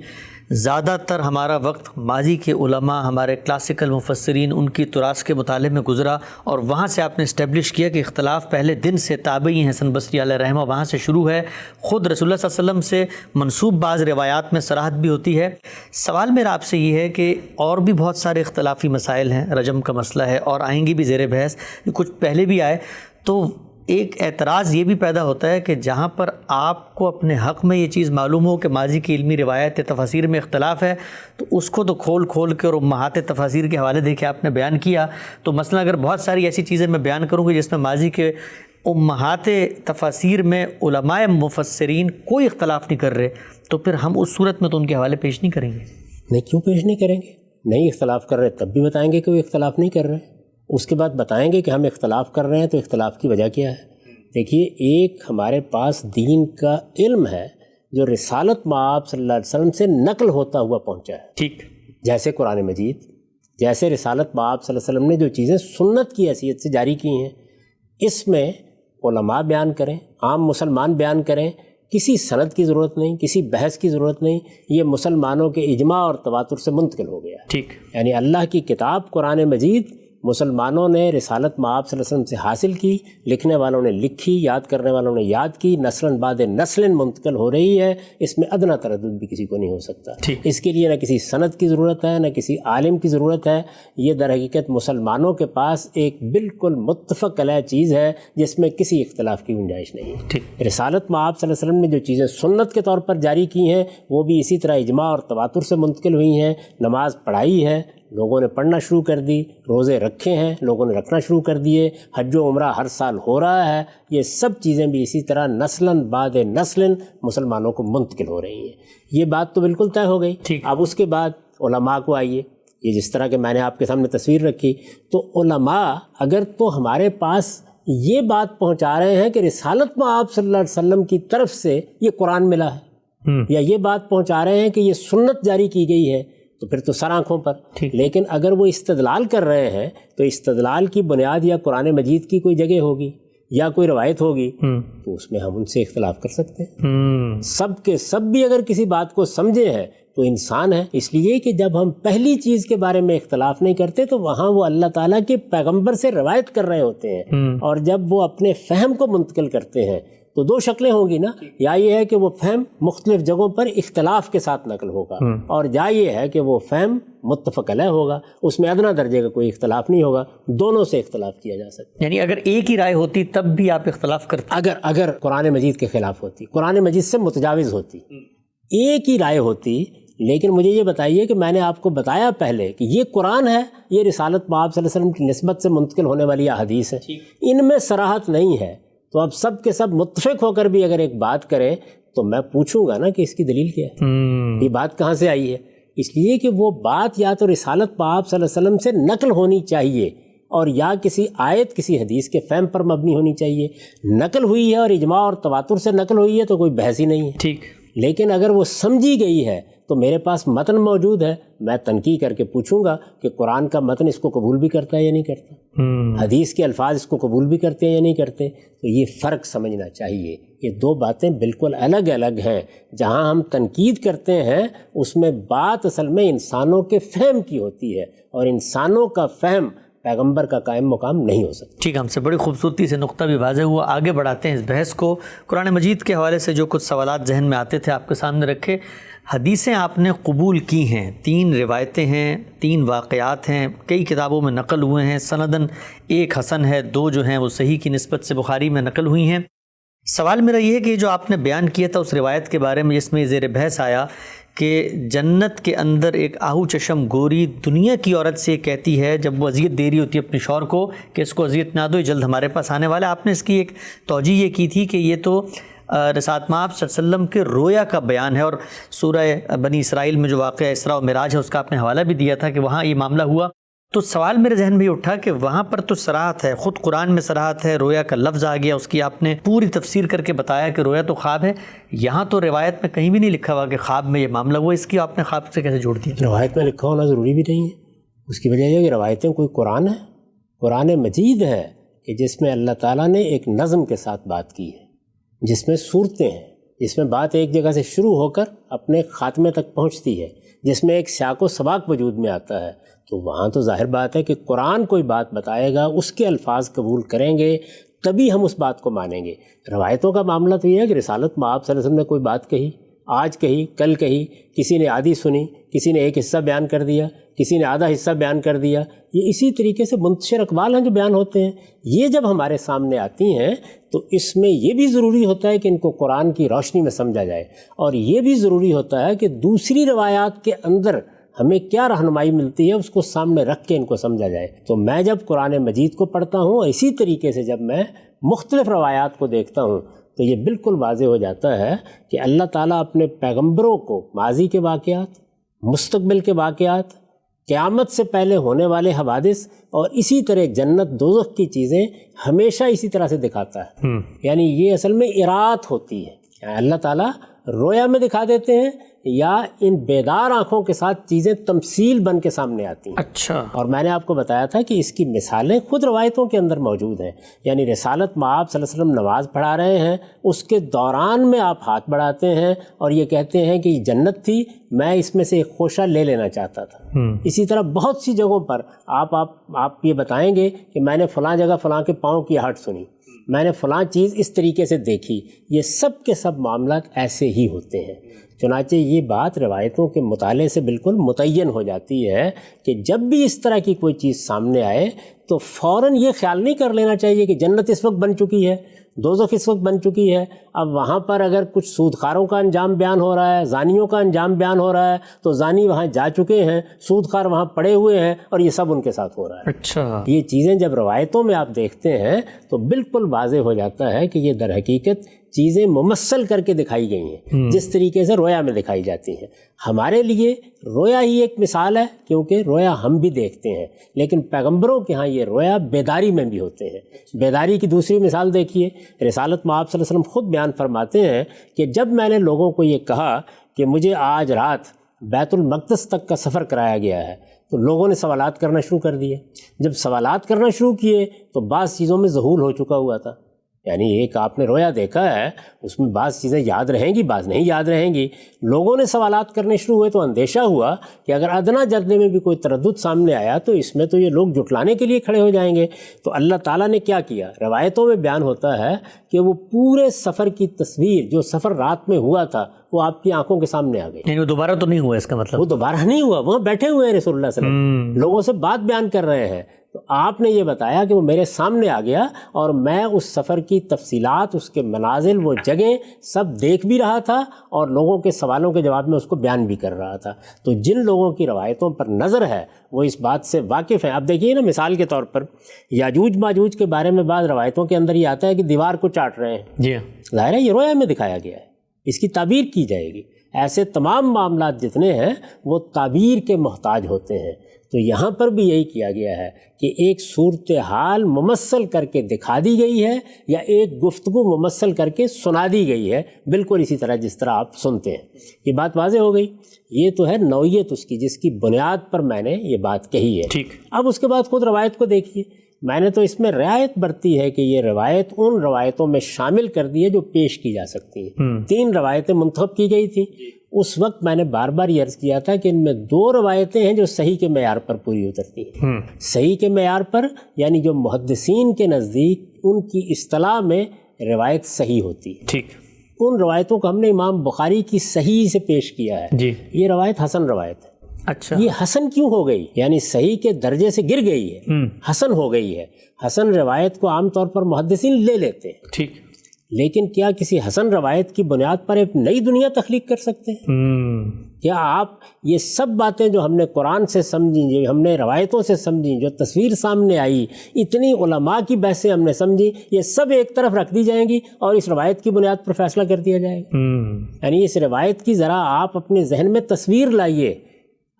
زیادہ تر ہمارا وقت ماضی کے علماء، ہمارے کلاسیکل مفسرین، ان کی تراث کے مطالعے میں گزرا، اور وہاں سے آپ نے اسٹیبلش کیا کہ اختلاف پہلے دن سے تابعی ہیں حسن بصری علیہ رحمہ، وہاں سے شروع ہے. خود رسول اللہ صلی اللہ علیہ وسلم سے منسوب بعض روایات میں صراحت بھی ہوتی ہے. سوال میرا آپ سے یہ ہے کہ اور بھی بہت سارے اختلافی مسائل ہیں، رجم کا مسئلہ ہے اور آئیں گی بھی زیر بحث، کچھ پہلے بھی آئے، تو ایک اعتراض یہ بھی پیدا ہوتا ہے کہ جہاں پر آپ کو اپنے حق میں یہ چیز معلوم ہو کہ ماضی کی علمی روایت تفاسیر میں اختلاف ہے، تو اس کو تو کھول کے اور امہات تفاسیر کے حوالے دے کے آپ نے بیان کیا. تو مثلا اگر بہت ساری ایسی چیزیں میں بیان کروں گی جس میں ماضی کے امہات تفاسیر میں علماء مفسرین کوئی اختلاف نہیں کر رہے، تو پھر ہم اس صورت میں تو ان کے حوالے پیش نہیں کریں گے. نہیں، کیوں پیش نہیں کریں گے؟ نہیں اختلاف کر رہے تب بھی بتائیں گے کہ وہ اختلاف نہیں کر رہے، اس کے بعد بتائیں گے کہ ہم اختلاف کر رہے ہیں تو اختلاف کی وجہ کیا ہے. دیکھیے، ایک ہمارے پاس دین کا علم ہے جو رسالت مآب صلی اللہ علیہ وسلم سے نقل ہوتا ہوا پہنچا ہے، ٹھیک، جیسے قرآن مجید، جیسے رسالت مآب صلی اللہ علیہ وسلم نے جو چیزیں سنت کی حیثیت سے جاری کی ہیں، اس میں علماء بیان کریں، عام مسلمان بیان کریں، کسی سند کی ضرورت نہیں، کسی بحث کی ضرورت نہیں، یہ مسلمانوں کے اجماع اور تواتر سے منتقل ہو گیا. ٹھیک، یعنی اللہ کی کتاب قرآن مجید مسلمانوں نے رسالت مآب صلی اللہ علیہ وسلم سے حاصل کی، لکھنے والوں نے لکھی، یاد کرنے والوں نے یاد کی، نسلاً بعد نسلاً منتقل ہو رہی ہے، اس میں ادنیٰ تردد بھی کسی کو نہیں ہو سکتا. اس کے لیے نہ کسی سند کی ضرورت ہے، نہ کسی عالم کی ضرورت ہے. یہ در حقیقت مسلمانوں کے پاس ایک بالکل متفق علیہ چیز ہے جس میں کسی اختلاف کی گنجائش نہیں ہے. رسالت مآب صلی اللہ علیہ وسلم نے جو چیزیں سنت کے طور پر جاری کی ہیں وہ بھی اسی طرح اجماع اور تواتر سے منتقل ہوئی ہیں. نماز پڑھائی ہے، لوگوں نے پڑھنا شروع کر دی، روزے رکھے ہیں، لوگوں نے رکھنا شروع کر دیے، حج و عمرہ ہر سال ہو رہا ہے. یہ سب چیزیں بھی اسی طرح نسلاً بعد نسلاً مسلمانوں کو منتقل ہو رہی ہیں. یہ بات تو بالکل طے ہو گئی. اب اس کے بعد علماء کو آئیے، یہ جس طرح کہ میں نے آپ کے سامنے تصویر رکھی، تو علماء اگر تو ہمارے پاس یہ بات پہنچا رہے ہیں کہ رسالت مآب صلی اللہ علیہ وسلم کی طرف سے یہ قرآن ملا ہے، یا یہ بات پہنچا رہے ہیں کہ یہ سنت جاری کی گئی ہے، تو پھر تو سر آنکھوں پر. لیکن اگر وہ استدلال کر رہے ہیں تو استدلال کی بنیاد یا قرآن مجید کی کوئی جگہ ہوگی یا کوئی روایت ہوگی، تو اس میں ہم ان سے اختلاف کر سکتے ہیں. سب کے سب بھی اگر کسی بات کو سمجھے ہیں تو انسان ہے. اس لیے کہ جب ہم پہلی چیز کے بارے میں اختلاف نہیں کرتے تو وہاں وہ اللہ تعالیٰ کے پیغمبر سے روایت کر رہے ہوتے ہیں، اور جب وہ اپنے فہم کو منتقل کرتے ہیں تو دو شکلیں ہوں گی نا. یا یہ ہے کہ وہ فہم مختلف جگہوں پر اختلاف کے ساتھ نقل ہوگا، اور یا یہ ہے کہ وہ فہم متفق علیہ ہوگا، اس میں ادنیٰ درجے کا کوئی اختلاف نہیں ہوگا. دونوں سے اختلاف کیا جا سکتا ہے. یعنی اگر ایک ہی رائے ہوتی تب بھی آپ اختلاف کرتے؟ اگر قرآن مجید کے خلاف ہوتی، قرآن مجید سے متجاوز ہوتی، ایک ہی رائے ہوتی. لیکن مجھے یہ بتائیے کہ میں نے آپ کو بتایا پہلے کہ یہ قرآن ہے، یہ رسالت مآب صلی اللہ علیہ وسلم کی نسبت سے منتقل ہونے والی احادیث ہے، ان میں صراحت نہیں ہے. تو اب سب کے سب متفق ہو کر بھی اگر ایک بات کریں تو میں پوچھوں گا نا کہ اس کی دلیل کیا ہے، یہ بات کہاں سے آئی ہے. اس لیے کہ وہ بات یا تو رسالت مآب صلی اللہ علیہ وسلم سے نقل ہونی چاہیے، اور یا کسی آیت کسی حدیث کے فہم پر مبنی ہونی چاہیے. نقل ہوئی ہے اور اجماع اور تواتر سے نقل ہوئی ہے تو کوئی بحث ہی نہیں ہے. ٹھیک. لیکن اگر وہ سمجھی گئی ہے تو میرے پاس متن موجود ہے، میں تنقیح کر کے پوچھوں گا کہ قرآن کا متن اس کو قبول بھی کرتا ہے یا نہیں کرتا، حدیث کے الفاظ اس کو قبول بھی کرتے ہیں یا نہیں کرتے. تو یہ فرق سمجھنا چاہیے. یہ دو باتیں بالکل الگ الگ ہیں. جہاں ہم تنقید کرتے ہیں اس میں بات اصل میں انسانوں کے فہم کی ہوتی ہے، اور انسانوں کا فہم پیغمبر کا قائم مقام نہیں ہو سکتا. ٹھیک، ہم سے بڑی خوبصورتی سے نقطہ بھی واضح ہوا. آگے بڑھاتے ہیں اس بحث کو. قرآن مجید کے حوالے سے جو کچھ سوالات ذہن میں آتے تھے آپ کے سامنے رکھے. حدیثیں آپ نے قبول کی ہیں، 3 روایتیں ہیں، 3 واقعات ہیں، کئی کتابوں میں نقل ہوئے ہیں. سندن 1 حسن ہے، 2 جو ہیں وہ صحیح کی نسبت سے بخاری میں نقل ہوئی ہیں. سوال میرا یہ ہے کہ جو آپ نے بیان کیا تھا اس روایت کے بارے میں جس میں زیر بحث آیا کہ جنت کے اندر ایک آہو چشم گوری دنیا کی عورت سے کہتی ہے جب وہ اذیت دے رہی ہوتی ہے اپنے شوہر کو کہ اس کو اذیت نہ دو، جلد ہمارے پاس آنے والا ہے. آپ نے اس کی ایک توجیہ یہ کی تھی کہ یہ تو رسالت مآب صلی اللہ علیہ وسلم کے رویا کا بیان ہے، اور سورہ بنی اسرائیل میں جو واقعہ اسراء و معراج ہے اس کا آپ نے حوالہ بھی دیا تھا کہ وہاں یہ معاملہ ہوا. تو سوال میرے ذہن میں اٹھا کہ وہاں پر تو صراحت ہے، خود قرآن میں صراحت ہے، رویا کا لفظ آ گیا، اس کی آپ نے پوری تفسیر کر کے بتایا کہ رویا تو خواب ہے. یہاں تو روایت میں کہیں بھی نہیں لکھا ہوا کہ خواب میں یہ معاملہ ہوا. اس کی آپ نے خواب سے کیسے جوڑ دیا؟ روایت میں لکھا ہونا ضروری بھی نہیں ہے. اس کی وجہ یہ ہے کہ روایتیں کوئی قرآن ہے، قرآن مجید ہے کہ جس میں اللہ تعالیٰ نے ایک نظم کے ساتھ بات کی ہے، جس میں صورتیں ہیں. جس میں بات ایک جگہ سے شروع ہو کر اپنے خاتمے تک پہنچتی ہے، جس میں ایک سیاق و سباق وجود میں آتا ہے، تو وہاں تو ظاہر بات ہے کہ قرآن کوئی بات بتائے گا، اس کے الفاظ قبول کریں گے تبھی ہم اس بات کو مانیں گے۔ روایتوں کا معاملہ تو یہ ہے کہ رسالت مآب صلی اللہ علیہ وسلم نے کوئی بات کہی، آج کہی، کل کہی، کسی نے آدھی سنی، کسی نے ایک حصہ بیان کر دیا، کسی نے آدھا حصہ بیان کر دیا، یہ اسی طریقے سے منتشر اقوال ہیں جو بیان ہوتے ہیں۔ یہ جب ہمارے سامنے آتی ہیں تو اس میں یہ بھی ضروری ہوتا ہے کہ ان کو قرآن کی روشنی میں سمجھا جائے، اور یہ بھی ضروری ہوتا ہے کہ دوسری روایات کے اندر ہمیں کیا رہنمائی ملتی ہے اس کو سامنے رکھ کے ان کو سمجھا جائے۔ تو میں جب قرآن مجید کو پڑھتا ہوں اور اسی طریقے سے جب میں مختلف روایات کو دیکھتا ہوں تو یہ بالکل واضح ہو جاتا ہے کہ اللہ تعالیٰ اپنے پیغمبروں کو ماضی کے واقعات، مستقبل کے واقعات، قیامت سے پہلے ہونے والے حوادث اور اسی طرح جنت دوزخ کی چیزیں ہمیشہ اسی طرح سے دکھاتا ہے۔ یعنی یہ اصل میں ارات ہوتی ہے، یعنی اللہ تعالیٰ رویا میں دکھا دیتے ہیں یا ان بیدار آنکھوں کے ساتھ چیزیں تمثیل بن کے سامنے آتی ہیں۔ اچھا، اور میں نے آپ کو بتایا تھا کہ اس کی مثالیں خود روایتوں کے اندر موجود ہیں۔ یعنی رسالت مآب صلی اللہ علیہ وسلم نماز پڑھا رہے ہیں، اس کے دوران میں آپ ہاتھ بڑھاتے ہیں اور یہ کہتے ہیں کہ یہ جنت تھی، میں اس میں سے ایک خوشہ لے لینا چاہتا تھا۔ اسی طرح بہت سی جگہوں پر آپ یہ بتائیں گے کہ میں نے فلاں جگہ فلاں کے پاؤں کی آہٹ سنی، میں نے فلاں چیز اس طریقے سے دیکھی۔ یہ سب کے سب معاملات ایسے ہی ہوتے ہیں۔ چنانچہ یہ بات روایتوں کے مطالعے سے بالکل متعین ہو جاتی ہے کہ جب بھی اس طرح کی کوئی چیز سامنے آئے تو فوراً یہ خیال نہیں کر لینا چاہیے کہ جنت اس وقت بن چکی ہے، دوزخ اس وقت بن چکی ہے۔ اب وہاں پر اگر کچھ سودخاروں کا انجام بیان ہو رہا ہے، زانیوں کا انجام بیان ہو رہا ہے، تو زانی وہاں جا چکے ہیں، سودخار وہاں پڑے ہوئے ہیں اور یہ سب ان کے ساتھ ہو رہا ہے۔ اچھا، یہ چیزیں جب روایتوں میں آپ دیکھتے ہیں تو بالکل واضح ہو جاتا ہے کہ یہ در حقیقت چیزیں ممثل کر کے دکھائی گئی ہیں، جس طریقے سے رویا میں دکھائی جاتی ہیں۔ ہمارے لیے رویا ہی ایک مثال ہے، کیونکہ رویا ہم بھی دیکھتے ہیں، لیکن پیغمبروں کے ہاں یہ رویا بیداری میں بھی ہوتے ہیں۔ بیداری کی دوسری مثال دیکھیے، رسالت مآب صلی اللہ علیہ وسلم خود بیان فرماتے ہیں کہ جب میں نے لوگوں کو یہ کہا کہ مجھے آج رات بیت المقدس تک کا سفر کرایا گیا ہے تو لوگوں نے سوالات کرنا شروع کر دیے۔ جب سوالات کرنا شروع کیے تو بعض چیزوں میں ذہول ہو چکا ہوا تھا، یعنی ایک آپ نے رویا دیکھا ہے، اس میں بعض چیزیں یاد رہیں گی، بعض نہیں یاد رہیں گی۔ لوگوں نے سوالات کرنے شروع ہوئے تو اندیشہ ہوا کہ اگر ادنا جرنے میں بھی کوئی تردد سامنے آیا تو اس میں تو یہ لوگ جھٹلانے کے لیے کھڑے ہو جائیں گے۔ تو اللہ تعالیٰ نے کیا کیا؟ روایتوں میں بیان ہوتا ہے کہ وہ پورے سفر کی تصویر جو سفر رات میں ہوا تھا وہ آپ کی آنکھوں کے سامنے آ گئی۔ یعنی وہ دوبارہ تو نہیں ہوا، اس کا مطلب وہ دوبارہ نہیں ہوا، وہاں بیٹھے ہوئے ہیں رسول اللہ صلی اللہ علیہ وسلم، لوگوں سے بات بیان کر رہے ہیں۔ تو آپ نے یہ بتایا کہ وہ میرے سامنے آ گیا اور میں اس سفر کی تفصیلات، اس کے منازل، وہ جگہیں سب دیکھ بھی رہا تھا اور لوگوں کے سوالوں کے جواب میں اس کو بیان بھی کر رہا تھا۔ تو جن لوگوں کی روایتوں پر نظر ہے وہ اس بات سے واقف ہیں۔ اب دیکھیے نا، مثال کے طور پر یاجوج ماجوج کے بارے میں بعض روایتوں کے اندر یہ آتا ہے کہ دیوار کو چاٹ رہے ہیں، جی، ظاہر ہے یہ رویا میں دکھایا گیا ہے، اس کی تعبیر کی جائے گی۔ ایسے تمام معاملات جتنے ہیں وہ تعبیر کے محتاج ہوتے ہیں۔ تو یہاں پر بھی یہی کیا گیا ہے کہ ایک صورتحال ممثل کر کے دکھا دی گئی ہے یا ایک گفتگو ممثل کر کے سنا دی گئی ہے، بالکل اسی طرح جس طرح آپ سنتے ہیں۔ یہ بات واضح ہو گئی۔ یہ تو ہے نوعیت اس کی، جس کی بنیاد پر میں نے یہ بات کہی ہے۔ ٹھیک۔ اب اس کے بعد خود روایت کو دیکھیے، میں نے تو اس میں رعایت برتی ہے کہ یہ روایت ان روایتوں میں شامل کر دی ہے جو پیش کی جا سکتی ہیں۔ 3 روایتیں منتخب کی گئی تھیں۔ اس وقت میں نے بار بار یہ عرض کیا تھا کہ ان میں 2 روایتیں ہیں جو صحیح کے معیار پر پوری اترتی ہیں۔ صحیح کے معیار پر یعنی جو محدثین کے نزدیک ان کی اصطلاح میں روایت صحیح ہوتی ہے۔ ٹھیک۔ ان روایتوں کو ہم نے امام بخاری کی صحیح سے پیش کیا ہے۔ جی، یہ روایت حسن روایت ہے۔ اچھا، یہ حسن کیوں ہو گئی؟ یعنی صحیح کے درجے سے گر گئی ہے، حسن ہو گئی ہے۔ حسن روایت کو عام طور پر محدثین لے لیتے ہیں، ٹھیک، لیکن کیا کسی حسن روایت کی بنیاد پر ایک نئی دنیا تخلیق کر سکتے ہیں؟ کیا آپ یہ سب باتیں جو ہم نے قرآن سے سمجھی، جو ہم نے روایتوں سے سمجھی، جو تصویر سامنے آئی، اتنی علماء کی بحثیں ہم نے سمجھی، یہ سب ایک طرف رکھ دی جائیں گی اور اس روایت کی بنیاد پر فیصلہ کر دیا جائے گا؟ یعنی اس روایت کی ذرا آپ اپنے ذہن میں تصویر لائیے۔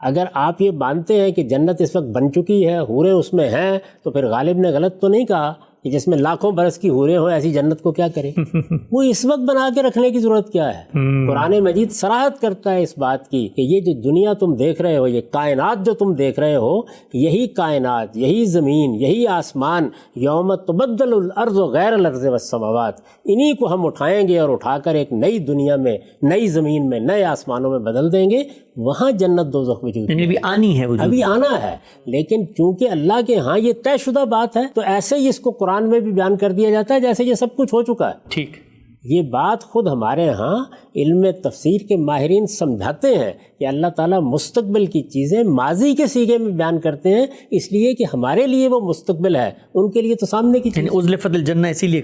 اگر آپ یہ مانتے ہیں کہ جنت اس وقت بن چکی ہے، حوریں اس میں ہیں، تو پھر غالب نے غلط تو نہیں کہا کہ جس میں لاکھوں برس کی حوریں ہوں، ایسی جنت کو کیا کرے؟ وہ اس وقت بنا کے رکھنے کی ضرورت کیا ہے؟ قرآن مجید صراحت کرتا ہے اس بات کی کہ یہ جو دنیا تم دیکھ رہے ہو، یہ کائنات جو تم دیکھ رہے ہو، یہی کائنات، یہی زمین، یہی آسمان، یوم تبدل الارض غیر الارض والسماوات، انہی کو ہم اٹھائیں گے اور اٹھا کر ایک نئی دنیا میں، نئی زمین میں، نئے آسمانوں میں بدل دیں گے. وہاں جنت دوزخ وجود یعنی بھی آنی ہے، ابھی آنا ہے. لیکن چونکہ اللہ کے ہاں یہ طے شدہ بات ہے، تو ایسے ہی اس کو قرآن میں بھی بیان کر دیا جاتا ہے جیسے یہ سب کچھ ہو چکا ہے. ٹھیک. یہ بات خود ہمارے ہاں علم تفسیر کے ماہرین سمجھاتے ہیں کہ اللہ تعالیٰ مستقبل کی چیزیں ماضی کے سیغے میں بیان کرتے ہیں، اس لیے کہ ہمارے لیے وہ مستقبل ہے، ان کے لیے تو سامنے کی چیز. ازلفت الجنہ اسی لیے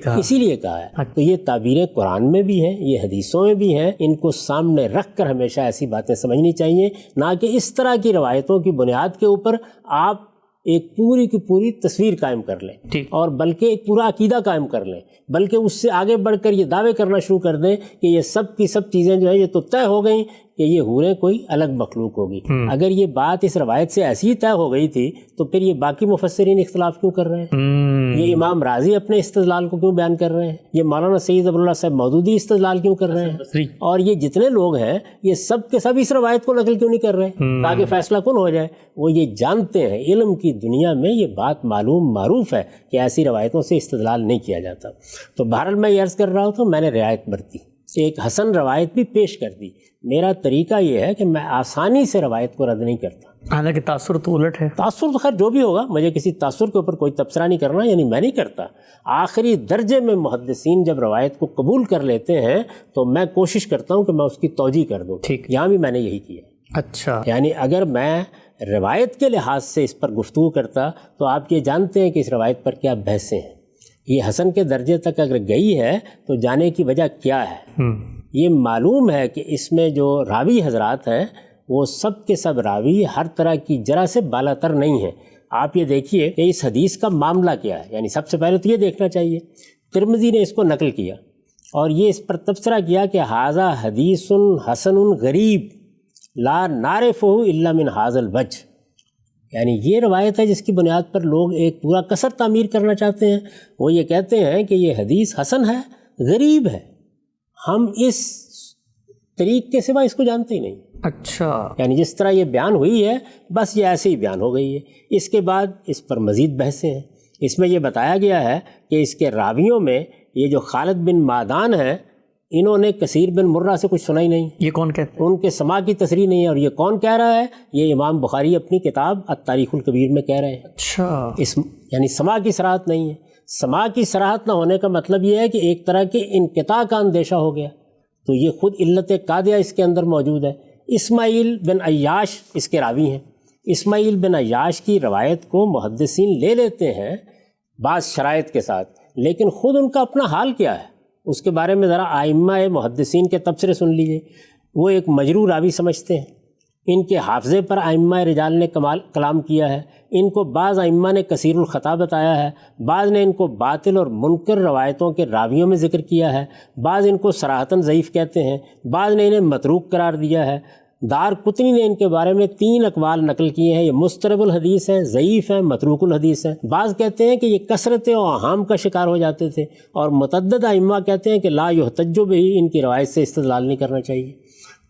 کہا ہے. تو یہ تعبیریں قرآن میں بھی ہیں، یہ حدیثوں میں بھی ہیں. ان کو سامنے رکھ کر ہمیشہ ایسی باتیں سمجھنی چاہیے، نہ کہ اس طرح کی روایتوں کی بنیاد کے اوپر آپ ایک پوری کی پوری تصویر قائم کر لیں، اور بلکہ ایک پورا عقیدہ قائم کر لیں، بلکہ اس سے آگے بڑھ کر یہ دعوے کرنا شروع کر دیں کہ یہ سب کی سب چیزیں جو ہیں یہ تو طے ہو گئیں کہ یہ حوریں کوئی الگ مخلوق ہوگی. اگر یہ بات اس روایت سے ایسی ہی طے ہو گئی تھی تو پھر یہ باقی مفسرین اختلاف کیوں کر رہے ہیں؟ یہ امام راضی اپنے استدلال کو کیوں بیان کر رہے ہیں؟ یہ مولانا سید ابواللہ صاحب مودودی استدلال کیوں کر رہے ہیں؟ اور یہ جتنے لوگ ہیں یہ سب کے سب اس روایت کو نقل کیوں نہیں کر رہے تاکہ فیصلہ کن ہو جائے؟ وہ یہ جانتے ہیں، علم کی دنیا میں یہ بات معروف ہے کہ ایسی روایتوں سے استدلال نہیں کیا جاتا. تو بہرحال میں یہ عرض کر رہا ہوں تو میں نے رعایت برتی، ایک حسن روایت بھی پیش کر دی. میرا طریقہ یہ ہے کہ میں آسانی سے روایت کو رد نہیں کرتا. حالانکہ تاثر تو الٹ ہے. تاثر تو خیر جو بھی ہوگا، مجھے کسی تاثر کے اوپر کوئی تبصرہ نہیں کرنا، یعنی میں نہیں کرتا. آخری درجے میں محدثین جب روایت کو قبول کر لیتے ہیں تو میں کوشش کرتا ہوں کہ میں اس کی توجیہ کر دوں. یہاں بھی میں نے یہی کیا. اچھا. یعنی اگر میں روایت کے لحاظ سے اس پر گفتگو کرتا تو آپ یہ جانتے ہیں کہ اس روایت پر کیا بحثیں ہیں. یہ حسن کے درجے تک اگر گئی ہے تو جانے کی وجہ کیا ہے؟ یہ معلوم ہے کہ اس میں جو راوی حضرات ہیں وہ سب کے سب راوی ہر طرح کی جرح سے بالاتر نہیں ہیں. آپ یہ دیکھیے کہ اس حدیث کا معاملہ کیا ہے. یعنی سب سے پہلے تو یہ دیکھنا چاہیے، ترمذی نے اس کو نقل کیا اور یہ اس پر تبصرہ کیا کہ ھذا حدیث حسن غریب لا نعرفہ الا من ھذا الوجہ. یعنی یہ روایت ہے جس کی بنیاد پر لوگ ایک پورا قصر تعمیر کرنا چاہتے ہیں. وہ یہ کہتے ہیں کہ یہ حدیث حسن ہے، غریب ہے، ہم اس طریق کے سوا اس کو جانتے ہی نہیں. اچھا. یعنی جس طرح یہ بیان ہوئی ہے بس یہ ایسے ہی بیان ہو گئی ہے. اس کے بعد اس پر مزید بحثیں ہیں. اس میں یہ بتایا گیا ہے کہ اس کے راویوں میں یہ جو خالد بن معدان ہیں انہوں نے کثیر بن مرہ سے کچھ سنا ہی نہیں. یہ کون کہتے ہیں؟ ان کے سماع کی تصریح نہیں ہے. اور یہ کون کہہ رہا ہے؟ یہ امام بخاری اپنی کتاب التاریخ الکبیر میں کہہ رہے ہیں. اچھا. یعنی سماع کی صراحت نہیں ہے. سماع کی صراحت نہ ہونے کا مطلب یہ ہے کہ ایک طرح کے انقطاع کا اندیشہ ہو گیا. تو یہ خود علت قادیہ اس کے اندر موجود ہے. اسماعیل بن عیاش اس کے راوی ہیں. اسماعیل بن عیاش کی روایت کو محدثین لے لیتے ہیں بعض شرائط کے ساتھ، لیکن خود ان کا اپنا حال کیا ہے اس کے بارے میں ذرا ائمہ محدثین کے تبصرے سن لیجئے. وہ ایک مجروح راوی سمجھتے ہیں. ان کے حافظے پر ائمہ رجال نے کلام کیا ہے. ان کو بعض ائمہ نے کثیر الخطا بتایا ہے، بعض نے ان کو باطل اور منکر روایتوں کے راویوں میں ذکر کیا ہے، بعض ان کو صراحتاً ضعیف کہتے ہیں، بعض نے انہیں متروک قرار دیا ہے. دار قطنی نے ان کے بارے میں 3 اقوال نقل کیے ہیں. یہ مضطرب الحدیث ہیں، ضعیف ہیں، متروک الحدیث ہیں. بعض کہتے ہیں کہ یہ کثرت و اوہام کا شکار ہو جاتے تھے، اور متعدد ائمہ کہتے ہیں کہ لا یحتج بہ، ان کی روایت سے استدلال نہیں کرنا چاہیے.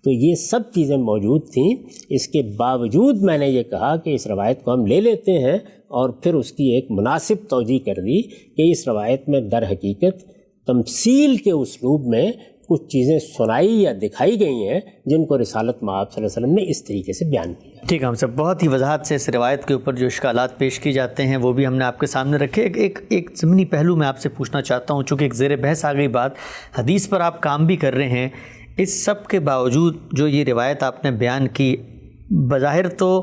تو یہ سب چیزیں موجود تھیں. اس کے باوجود میں نے یہ کہا کہ اس روایت کو ہم لے لیتے ہیں، اور پھر اس کی ایک مناسب توجیہ کر دی کہ اس روایت میں در حقیقت تمثیل کے اسلوب میں کچھ چیزیں سنائی یا دکھائی گئی ہیں جن کو رسالت مآب صلی اللہ علیہ وسلم نے اس طریقے سے بیان کیا. ٹھیک ہے. ہم سب بہت ہی وضاحت سے اس روایت کے اوپر جو اشکالات پیش کی جاتے ہیں وہ بھی ہم نے آپ کے سامنے رکھے. ایک ضمنی پہلو میں آپ سے پوچھنا چاہتا ہوں، چونکہ ایک زیر بحث آ گئی بات، حدیث پر آپ کام بھی کر رہے ہیں، اس سب کے باوجود جو یہ روایت آپ نے بیان کی، بظاہر تو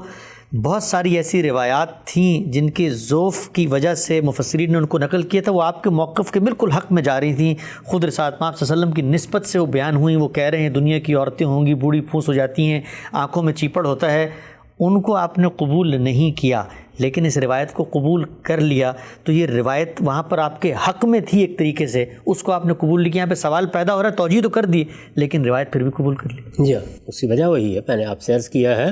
بہت ساری ایسی روایات تھیں جن کے ضعف کی وجہ سے مفسرین نے ان کو نقل کیا تھا، وہ آپ کے موقف کے بالکل حق میں جا رہی تھیں. خود رسالت مآب صلی اللہ علیہ وسلم کی نسبت سے وہ بیان ہوئیں. وہ کہہ رہے ہیں دنیا کی عورتیں ہوں گی، بوڑھی پھوس ہو جاتی ہیں، آنکھوں میں چیپڑ ہوتا ہے. ان کو آپ نے قبول نہیں کیا، لیکن اس روایت کو قبول کر لیا. تو یہ روایت وہاں پر آپ کے حق میں تھی ایک طریقے سے، اس کو آپ نے قبول نہیں کیا. یہاں پہ سوال پیدا ہو رہا ہے، توجیہ تو کر دی لیکن روایت پھر بھی قبول کر لی. جی ہاں، اس کی وجہ وہی ہے، میں نے آپ سے عرض کیا ہے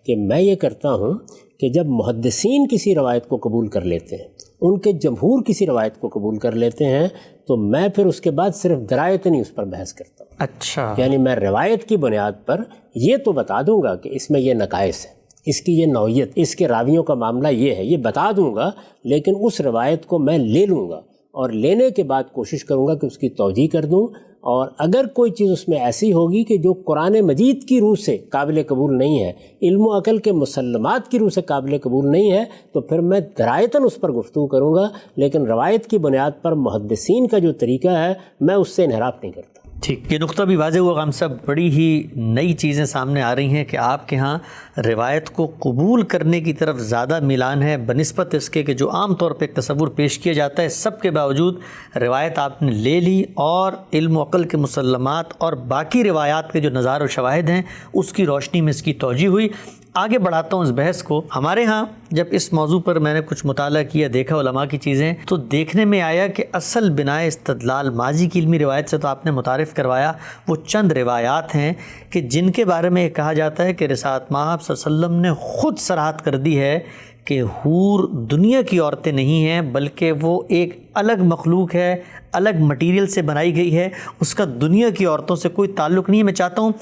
کہ میں یہ کرتا ہوں کہ جب محدثین کسی روایت کو قبول کر لیتے ہیں، ان کے جمہور کسی روایت کو قبول کر لیتے ہیں، تو میں پھر اس کے بعد صرف درایتاً اس پر بحث کرتا ہوں۔ اچھا، یعنی میں روایت کی بنیاد پر یہ تو بتا دوں گا کہ اس میں یہ نقائص ہے، اس کی یہ نوعیت، اس کے راویوں کا معاملہ یہ ہے، یہ بتا دوں گا، لیکن اس روایت کو میں لے لوں گا اور لینے کے بعد کوشش کروں گا کہ اس کی توجیہ کر دوں، اور اگر کوئی چیز اس میں ایسی ہوگی کہ جو قرآن مجید کی روح سے قابل قبول نہیں ہے، علم و عقل کے مسلمات کی روح سے قابل قبول نہیں ہے، تو پھر میں درایتاً اس پر گفتگو کروں گا، لیکن روایت کی بنیاد پر محدثین کا جو طریقہ ہے میں اس سے انحراف نہیں کرتا۔ ٹھیک، یہ نقطہ بھی واضح ہوا غام صاحب، بڑی ہی نئی چیزیں سامنے آ رہی ہیں کہ آپ کے ہاں روایت کو قبول کرنے کی طرف زیادہ میلان ہے بنسبت اس کے کہ جو عام طور پہ ایک تصور پیش کیا جاتا ہے، سب کے باوجود روایت آپ نے لے لی اور علم و عقل کے مسلمات اور باقی روایات کے جو نظائر و شواہد ہیں اس کی روشنی میں اس کی توجیہ ہوئی۔ آگے بڑھاتا ہوں اس بحث کو۔ ہمارے ہاں جب اس موضوع پر میں نے کچھ مطالعہ کیا، دیکھا علماء کی چیزیں، تو دیکھنے میں آیا کہ اصل بناء استدلال ماضی کی علمی روایت سے تو آپ نے متعارف کروایا، وہ چند روایات ہیں کہ جن کے بارے میں کہا جاتا ہے کہ رسالت مآب صلی اللہ علیہ وسلم نے خود صراحت کر دی ہے کہ حور دنیا کی عورتیں نہیں ہیں، بلکہ وہ ایک الگ مخلوق ہے، الگ مٹیریل سے بنائی گئی ہے، اس کا دنیا کی عورتوں سے کوئی تعلق نہیں ہے۔ میں چاہتا ہوں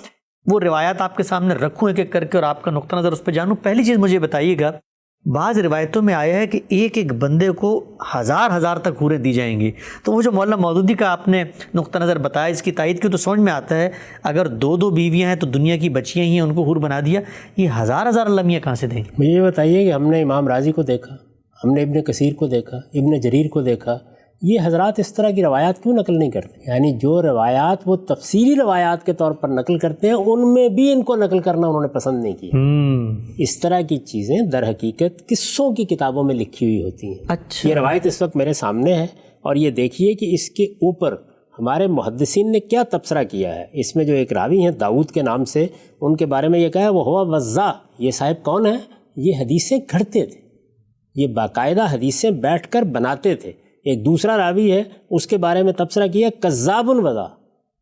وہ روایات آپ کے سامنے رکھوں ایک ایک کر کے اور آپ کا نقطہ نظر اس پہ جانوں۔ پہلی چیز مجھے بتائیے گا، بعض روایتوں میں آیا ہے کہ ایک ایک بندے کو ہزار تک حوریں دی جائیں گی، تو وہ جو مولانا مودودی کا آپ نے نقطہ نظر بتایا، اس کی تائید کی تو سمجھ میں آتا ہے، اگر دو بیویاں ہیں تو دنیا کی بچیاں ہی ہیں، ان کو حور بنا دیا، یہ ہزار اللہ میاں کہاں سے دیں گے؟ مجھے یہ بتائیے کہ ہم نے امام رازی کو دیکھا، ہم نے ابن کثیر کو دیکھا، ابن جریر کو دیکھا، یہ حضرات اس طرح کی روایات کیوں نقل نہیں کرتے؟ یعنی جو روایات وہ تفصیلی روایات کے طور پر نقل کرتے ہیں، ان میں بھی ان کو نقل کرنا انہوں نے پسند نہیں کیا۔ اس طرح کی چیزیں در حقیقت قصوں کی کتابوں میں لکھی ہوئی ہوتی ہیں۔ اچھا، یہ روایت اس وقت میرے سامنے ہے، اور یہ دیکھیے کہ اس کے اوپر ہمارے محدثین نے کیا تبصرہ کیا ہے۔ اس میں جو ایک راوی ہیں داؤد کے نام سے، ان کے بارے میں یہ کہا ہے وہ ہوا وزا، یہ صاحب کون ہے؟ یہ حدیثیں گھڑتے تھے، یہ باقاعدہ حدیثیں بیٹھ کر بناتے تھے۔ ایک دوسرا راوی ہے، اس کے بارے میں تبصرہ کیا کذاب وضا،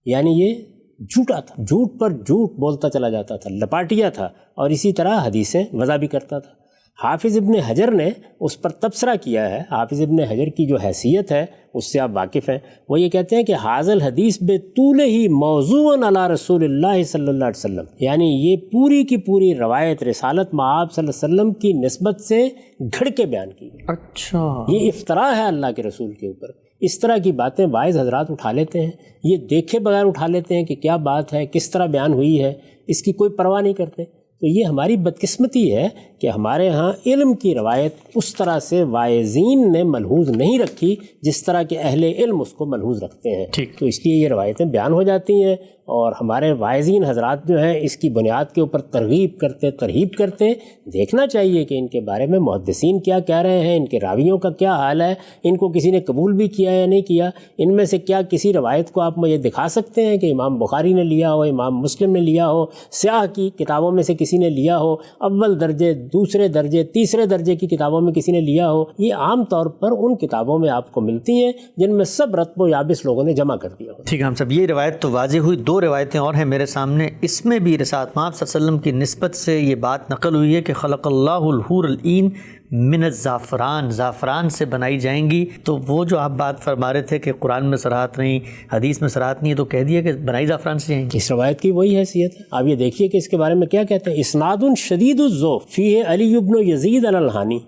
یعنی یہ جھوٹا تھا، جھوٹ پر جھوٹ بولتا چلا جاتا تھا، لپاٹیا تھا، اور اسی طرح حدیثیں وضع بھی کرتا تھا۔ حافظ ابن حجر نے اس پر تبصرہ کیا ہے۔ حافظ ابن حجر کی جو حیثیت ہے اس سے آپ واقف ہیں، وہ یہ کہتے ہیں کہ حاضل حدیث بے طول ہی موضوع علی رسول اللہ صلی اللہ علیہ وسلم، یعنی یہ پوری کی پوری روایت رسالت مآب صلی اللہ علیہ وسلم کی نسبت سے گھڑ کے بیان کی گئی۔ اچھا، یہ افطراء ہے اللہ کے رسول کے اوپر۔ اس طرح کی باتیں واعظ حضرات اٹھا لیتے ہیں، یہ دیکھے بغیر اٹھا لیتے ہیں کہ کیا بات ہے، کس طرح بیان ہوئی ہے، اس کی کوئی پرواہ نہیں کرتے۔ تو یہ ہماری بدقسمتی ہے کہ ہمارے ہاں علم کی روایت اس طرح سے واعظین نے ملحوظ نہیں رکھی جس طرح کہ اہل علم اس کو ملحوظ رکھتے ہیں۔ تو اس لیے یہ روایتیں بیان ہو جاتی ہیں، اور ہمارے واعظین حضرات جو ہیں اس کی بنیاد کے اوپر ترغیب کرتے، ترہیب کرتے۔ دیکھنا چاہیے کہ ان کے بارے میں محدثین کیا کہہ رہے ہیں، ان کے راویوں کا کیا حال ہے، ان کو کسی نے قبول بھی کیا یا نہیں کیا۔ ان میں سے کیا کسی روایت کو آپ مجھے دکھا سکتے ہیں کہ امام بخاری نے لیا ہو، امام مسلم نے لیا ہو، سیاہ کی کتابوں میں سے کسی نے لیا ہو، اول درجے، دوسرے درجے، تیسرے درجے کی کتابوں میں کسی نے لیا ہو؟ یہ عام طور پر ان کتابوں میں آپ کو ملتی ہیں جن میں سب رتب و یابس لوگوں نے جمع کر دیا ہو۔ ٹھیک ہے ہم صاحب، یہ روایت تو واضح ہوئی۔ دو روایتیں اور ہیں میرے سامنے، اس میں بھی رسالت مآب صلی اللہ علیہ وسلم کی نسبت سے یہ بات نقل ہوئی ہے کہ خلق اللہ الحور العین من الزعفران، زعفران سے بنائی جائیں گی۔ تو وہ جو آپ بات فرما رہے تھے کہ قرآن میں صراحت نہیں، حدیث میں صراحت نہیں ہے، تو کہہ دیا کہ بنائی زعفران سے جائیں گی۔ اس روایت کی وہی حیثیت ہے۔ آپ یہ دیکھیے کہ اس کے بارے میں کیا کہتے ہیں، اسناد شدید الذوق فیہ علی بن یزید الالحانی،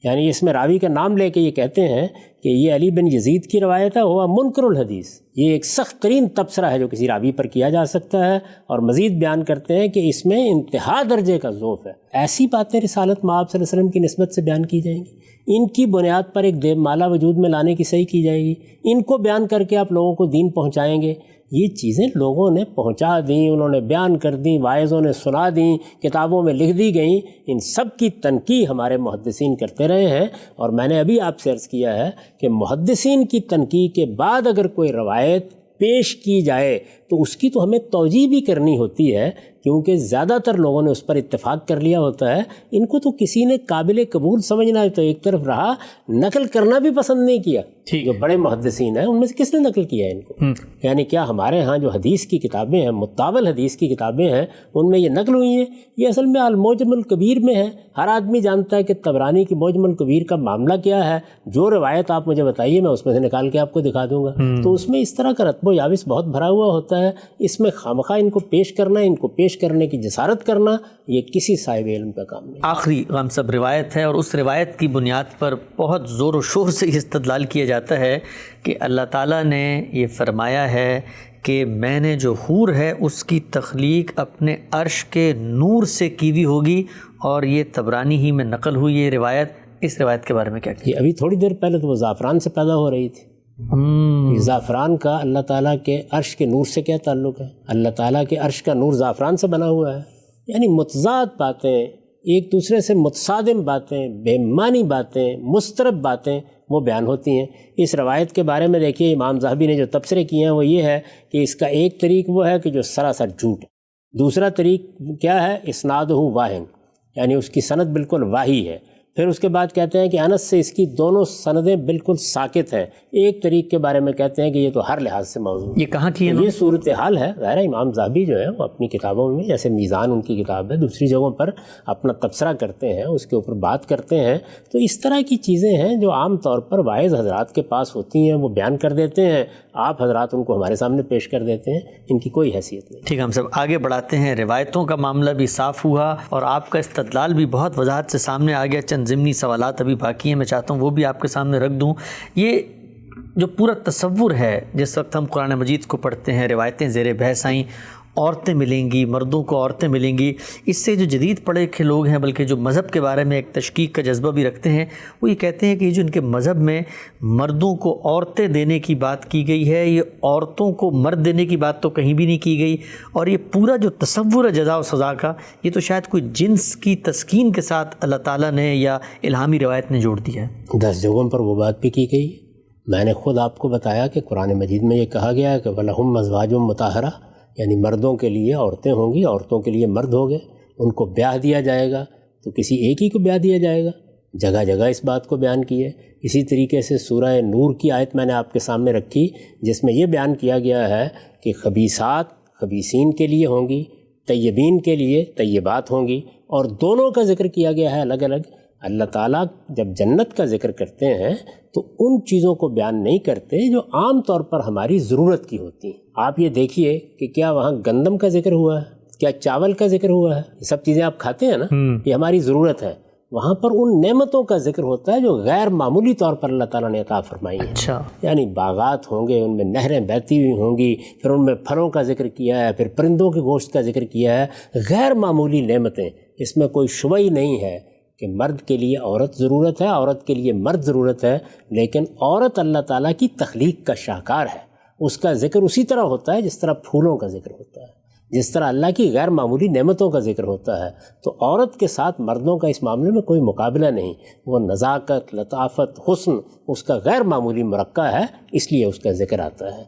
یعنی اس میں راوی کا نام لے کے یہ کہتے ہیں کہ یہ علی بن یزید کی روایت ہے، ہوا منکر الحدیث۔ یہ ایک سخت ترین تبصرہ ہے جو کسی راوی پر کیا جا سکتا ہے، اور مزید بیان کرتے ہیں کہ اس میں انتہا درجے کا ذوف ہے۔ ایسی باتیں رسالت مآب صلی اللہ علیہ وسلم کی نسبت سے بیان کی جائیں گی، ان کی بنیاد پر ایک دیو مالا وجود میں لانے کی صحیح کی جائے گی، ان کو بیان کر کے آپ لوگوں کو دین پہنچائیں گے۔ یہ چیزیں لوگوں نے پہنچا دیں، انہوں نے بیان کر دیں، واعظوں نے سنا دیں، کتابوں میں لکھ دی گئیں۔ ان سب کی تنقید ہمارے محدثین کرتے رہے ہیں، اور میں نے ابھی آپ سے عرض کیا ہے کہ محدثین کی تنقید کے بعد اگر کوئی روایت پیش کی جائے تو اس کی تو ہمیں توجیہ بھی کرنی ہوتی ہے کیونکہ زیادہ تر لوگوں نے اس پر اتفاق کر لیا ہوتا ہے. ان کو تو کسی نے قابل قبول سمجھنا ہے تو ایک طرف رہا، نقل کرنا بھی پسند نہیں کیا. جو بڑے محدثین ہیں ان میں سے کس نے نقل کیا ہے ان کو؟ یعنی کیا ہمارے ہاں جو حدیث کی کتابیں ہیں، متاول حدیث کی کتابیں ہیں، ان میں یہ نقل ہوئی ہیں؟ یہ اصل میں المعجم الکبیر میں ہے. ہر آدمی جانتا ہے کہ طبرانی کی معجم الکبیر کا معاملہ کیا ہے. جو روایت آپ مجھے بتائیے میں اس میں سے نکال کے آپ کو دکھا دوں گا. تو اس میں اس طرح کا رتب و یابس بہت بھرا ہوا ہوتا ہے. اس میں خامخواہ ان کو پیش کرنا، ان کو پیش کرنے کی جسارت کرنا، یہ کسی صاحب علم کا کام نہیں. آخری غام صاحب روایت ہے، اور اس روایت کی بنیاد پر بہت زور و شور سے استدلال کیا جاتا ہے کہ اللہ تعالیٰ نے یہ فرمایا ہے کہ میں نے جو حور ہے اس کی تخلیق اپنے عرش کے نور سے کی ہوئی ہوگی، اور یہ طبرانی ہی میں نقل ہوئی یہ روایت. اس روایت کے بارے میں کیا کہتے ہیں؟ ابھی تھوڑی دیر پہلے تو وہ زعفران سے پیدا ہو رہی تھی. زعفران کا اللہ تعالیٰ کے عرش کے نور سے کیا تعلق ہے؟ اللہ تعالیٰ کے عرش کا نور زعفران سے بنا ہوا ہے. یعنی متضاد باتیں، ایک دوسرے سے متصادم باتیں، بے معنی باتیں، مسترب باتیں وہ بیان ہوتی ہیں. اس روایت کے بارے میں دیکھیے امام ذہبی نے جو تبصرے کیے ہیں وہ یہ ہے کہ اس کا ایک طریق وہ ہے کہ جو سراسر جھوٹ ہے. دوسرا طریق کیا ہے؟ اسنادہ واہن، یعنی اس کی سند بالکل واہی ہے. پھر اس کے بعد کہتے ہیں کہ انس سے اس کی دونوں سندیں بالکل ساکت ہیں. ایک طریق کے بارے میں کہتے ہیں کہ یہ تو ہر لحاظ سے موضوع ہے. یہ کہاں کی ہے؟ یہ صورتحال ہے. ظاہر امام ذہبی جو ہے وہ اپنی کتابوں میں، جیسے میزان ان کی کتاب ہے، دوسری جگہوں پر اپنا تبصرہ کرتے ہیں، اس کے اوپر بات کرتے ہیں. تو اس طرح کی چیزیں ہیں جو عام طور پر واعظ حضرات کے پاس ہوتی ہیں، وہ بیان کر دیتے ہیں. آپ حضرات ان کو ہمارے سامنے پیش کر دیتے ہیں. ان کی کوئی حیثیت نہیں. ٹھیک ہے، ہم سب آگے بڑھاتے ہیں. روایتوں کا معاملہ بھی صاف ہوا اور آپ کا استدلال بھی بہت وضاحت سے سامنے آ گیا. چند ضمنی سوالات ابھی باقی ہیں، میں چاہتا ہوں وہ بھی آپ کے سامنے رکھ دوں. یہ جو پورا تصور ہے، جس وقت ہم قرآن مجید کو پڑھتے ہیں، روایتیں زیر بحث آئیں، عورتیں ملیں گی، مردوں کو عورتیں ملیں گی. اس سے جو جدید پڑھے لکھے لوگ ہیں، بلکہ جو مذہب کے بارے میں ایک تشکیک کا جذبہ بھی رکھتے ہیں، وہ یہ کہتے ہیں کہ یہ جو ان کے مذہب میں مردوں کو عورتیں دینے کی بات کی گئی ہے، یہ عورتوں کو مرد دینے کی بات تو کہیں بھی نہیں کی گئی. اور یہ پورا جو تصور ہے جزا و سزا کا، یہ تو شاید کوئی جنس کی تسکین کے ساتھ اللہ تعالیٰ نے یا الہامی روایت نے جوڑ دیا ہے. 10 جگہوں پر وہ بات بھی کی گئی. میں نے خود آپ کو بتایا کہ قرآن مجید میں یہ کہا گیا ہے کہ وَلَهُمْ أَزْوَاجٌ مُطَهَّرَةٌ، یعنی مردوں کے لیے عورتیں ہوں گی، عورتوں کے لیے مرد ہوں گے. ان کو بیاہ دیا جائے گا تو کسی ایک ہی کو بیاہ دیا جائے گا. جگہ جگہ اس بات کو بیان کی ہے. اسی طریقے سے سورہ نور کی آیت میں نے آپ کے سامنے رکھی، جس میں یہ بیان کیا گیا ہے کہ خبیثات خبیثین کے لیے ہوں گی، طیبین کے لیے طیبات ہوں گی، اور دونوں کا ذکر کیا گیا ہے الگ الگ. اللہ تعالیٰ جب جنت کا ذکر کرتے ہیں تو ان چیزوں کو بیان نہیں کرتے جو عام طور پر ہماری ضرورت کی ہوتی ہیں. آپ یہ دیکھیے کہ کیا وہاں گندم کا ذکر ہوا ہے، کیا چاول کا ذکر ہوا ہے؟ یہ سب چیزیں آپ کھاتے ہیں نا، یہ ہماری ضرورت ہے. وہاں پر ان نعمتوں کا ذکر ہوتا ہے جو غیر معمولی طور پر اللہ تعالیٰ نے عطا فرمائی ہیں. اچھا، یعنی باغات ہوں گے، ان میں نہریں بہتی ہوئی ہوں گی، پھر ان میں پھلوں کا ذکر کیا ہے، پھر پرندوں کے گوشت کا ذکر کیا ہے. غیر معمولی نعمتیں. اس میں کوئی شبہ ہی نہیں ہے کہ مرد کے لیے عورت ضرورت ہے، عورت کے لیے مرد ضرورت ہے. لیکن عورت اللہ تعالیٰ کی تخلیق کا شاہکار ہے. اس کا ذکر اسی طرح ہوتا ہے جس طرح پھولوں کا ذکر ہوتا ہے، جس طرح اللہ کی غیر معمولی نعمتوں کا ذکر ہوتا ہے. تو عورت کے ساتھ مردوں کا اس معاملے میں کوئی مقابلہ نہیں. وہ نزاکت، لطافت، حسن اس کا غیر معمولی مرقع ہے، اس لیے اس کا ذکر آتا ہے.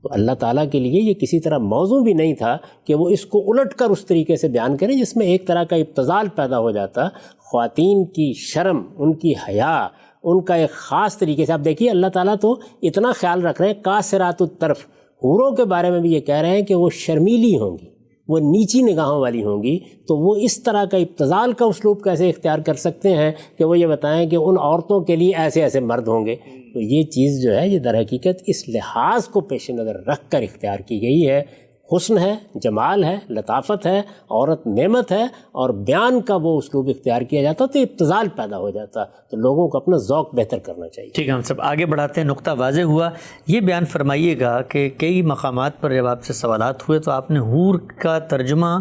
تو اللہ تعالیٰ کے لیے یہ کسی طرح موضوع بھی نہیں تھا کہ وہ اس کو الٹ کر اس طریقے سے بیان کریں جس میں ایک طرح کا ابتذال پیدا ہو جاتا. خواتین کی شرم، ان کی حیا، ان کا ایک خاص طریقے سے. آپ دیکھیے اللہ تعالیٰ تو اتنا خیال رکھ رہے ہیں، قاصرات الطرف، حوروں کے بارے میں بھی یہ کہہ رہے ہیں کہ وہ شرمیلی ہوں گی، وہ نیچی نگاہوں والی ہوں گی. تو وہ اس طرح کا ابتذال کا اسلوب کیسے اختیار کر سکتے ہیں کہ وہ یہ بتائیں کہ ان عورتوں کے لیے ایسے ایسے مرد ہوں گے. تو یہ چیز جو ہے یہ در حقیقت اس لحاظ کو پیش نظر رکھ کر اختیار کی گئی ہے. حسن ہے، جمال ہے، لطافت ہے، عورت نعمت ہے، اور بیان کا وہ اسلوب اختیار کیا جاتا تو ابتذال پیدا ہو جاتا. تو لوگوں کو اپنا ذوق بہتر کرنا چاہیے. ٹھیک ہے، ہم سب آگے بڑھاتے ہیں. نقطہ واضح ہوا. یہ بیان فرمائیے گا کہ کئی مقامات پر جب آپ سے سوالات ہوئے تو آپ نے حور کا ترجمہ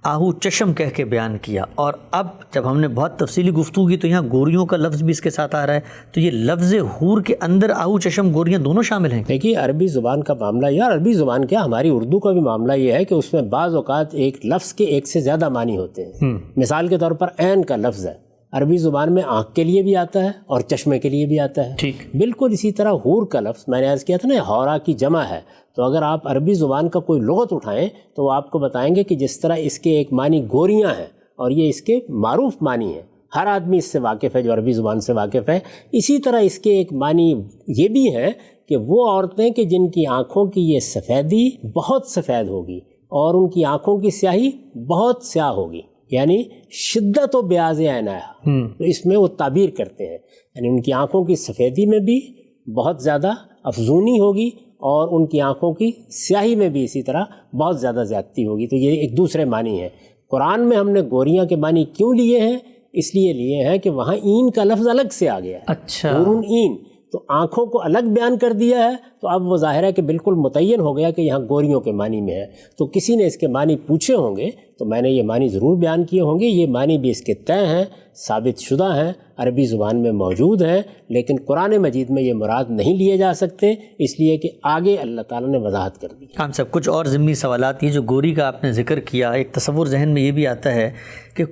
آہو چشم کہہ کے بیان کیا، اور اب جب ہم نے بہت تفصیلی گفتگو کی تو یہاں گوریوں کا لفظ بھی اس کے ساتھ آ رہا ہے. تو یہ لفظ حور کے اندر آہو چشم گوریاں دونوں شامل ہیں؟ دیکھیے عربی زبان کا معاملہ، یا عربی زبان کیا ہماری اردو کا بھی معاملہ یہ ہے کہ اس میں بعض اوقات ایک لفظ کے ایک سے زیادہ معنی ہوتے ہیں. مثال کے طور پر عین کا لفظ ہے. عربی زبان میں آنکھ کے لیے بھی آتا ہے اور چشمے کے لیے بھی آتا ہے. ٹھیک. بالکل اسی طرح حور کا لفظ میں نے عرض کیا تھا نا حورا کی جمع ہے. تو اگر آپ عربی زبان کا کوئی لغت اٹھائیں تو وہ آپ کو بتائیں گے کہ جس طرح اس کے ایک معنی گوریاں ہیں اور یہ اس کے معروف معنی ہیں، ہر آدمی اس سے واقف ہے جو عربی زبان سے واقف ہے. اسی طرح اس کے ایک معنی یہ بھی ہے کہ وہ عورتیں کہ جن کی آنکھوں کی یہ سفیدی بہت سفید ہوگی اور ان کی آنکھوں کی سیاہی بہت سیاہ ہوگی، یعنی شدت و بیاض عنایہ. تو اس میں وہ تعبیر کرتے ہیں یعنی ان کی آنکھوں کی سفیدی میں بھی بہت زیادہ افزونی ہوگی اور ان کی آنکھوں کی سیاہی میں بھی اسی طرح بہت زیادہ زیادتی ہوگی. تو یہ ایک دوسرے معنی ہے. قرآن میں ہم نے گوریاں کے معنی کیوں لیے ہیں؟ اس لیے لیے ہیں کہ وہاں این کا لفظ الگ سے آ گیا ہے. اچھا. حورن این، تو آنکھوں کو الگ بیان کر دیا ہے، تو اب وہ ظاہر ہے کہ بالکل متعین ہو گیا کہ یہاں گوریوں کے معنی میں ہے. تو کسی نے اس کے معنی پوچھے ہوں گے تو میں نے یہ معنی ضرور بیان کیے ہوں گے. یہ معنی بھی اس کے طے ہیں، ثابت شدہ ہیں، عربی زبان میں موجود ہیں، لیکن قرآن مجید میں یہ مراد نہیں لیے جا سکتے اس لیے کہ آگے اللہ تعالیٰ نے وضاحت کر دی. ہم سب کچھ اور ضمنی سوالات، یہ جو گوری کا آپ نے ذکر کیا، ایک تصور ذہن میں یہ بھی آتا ہے کہ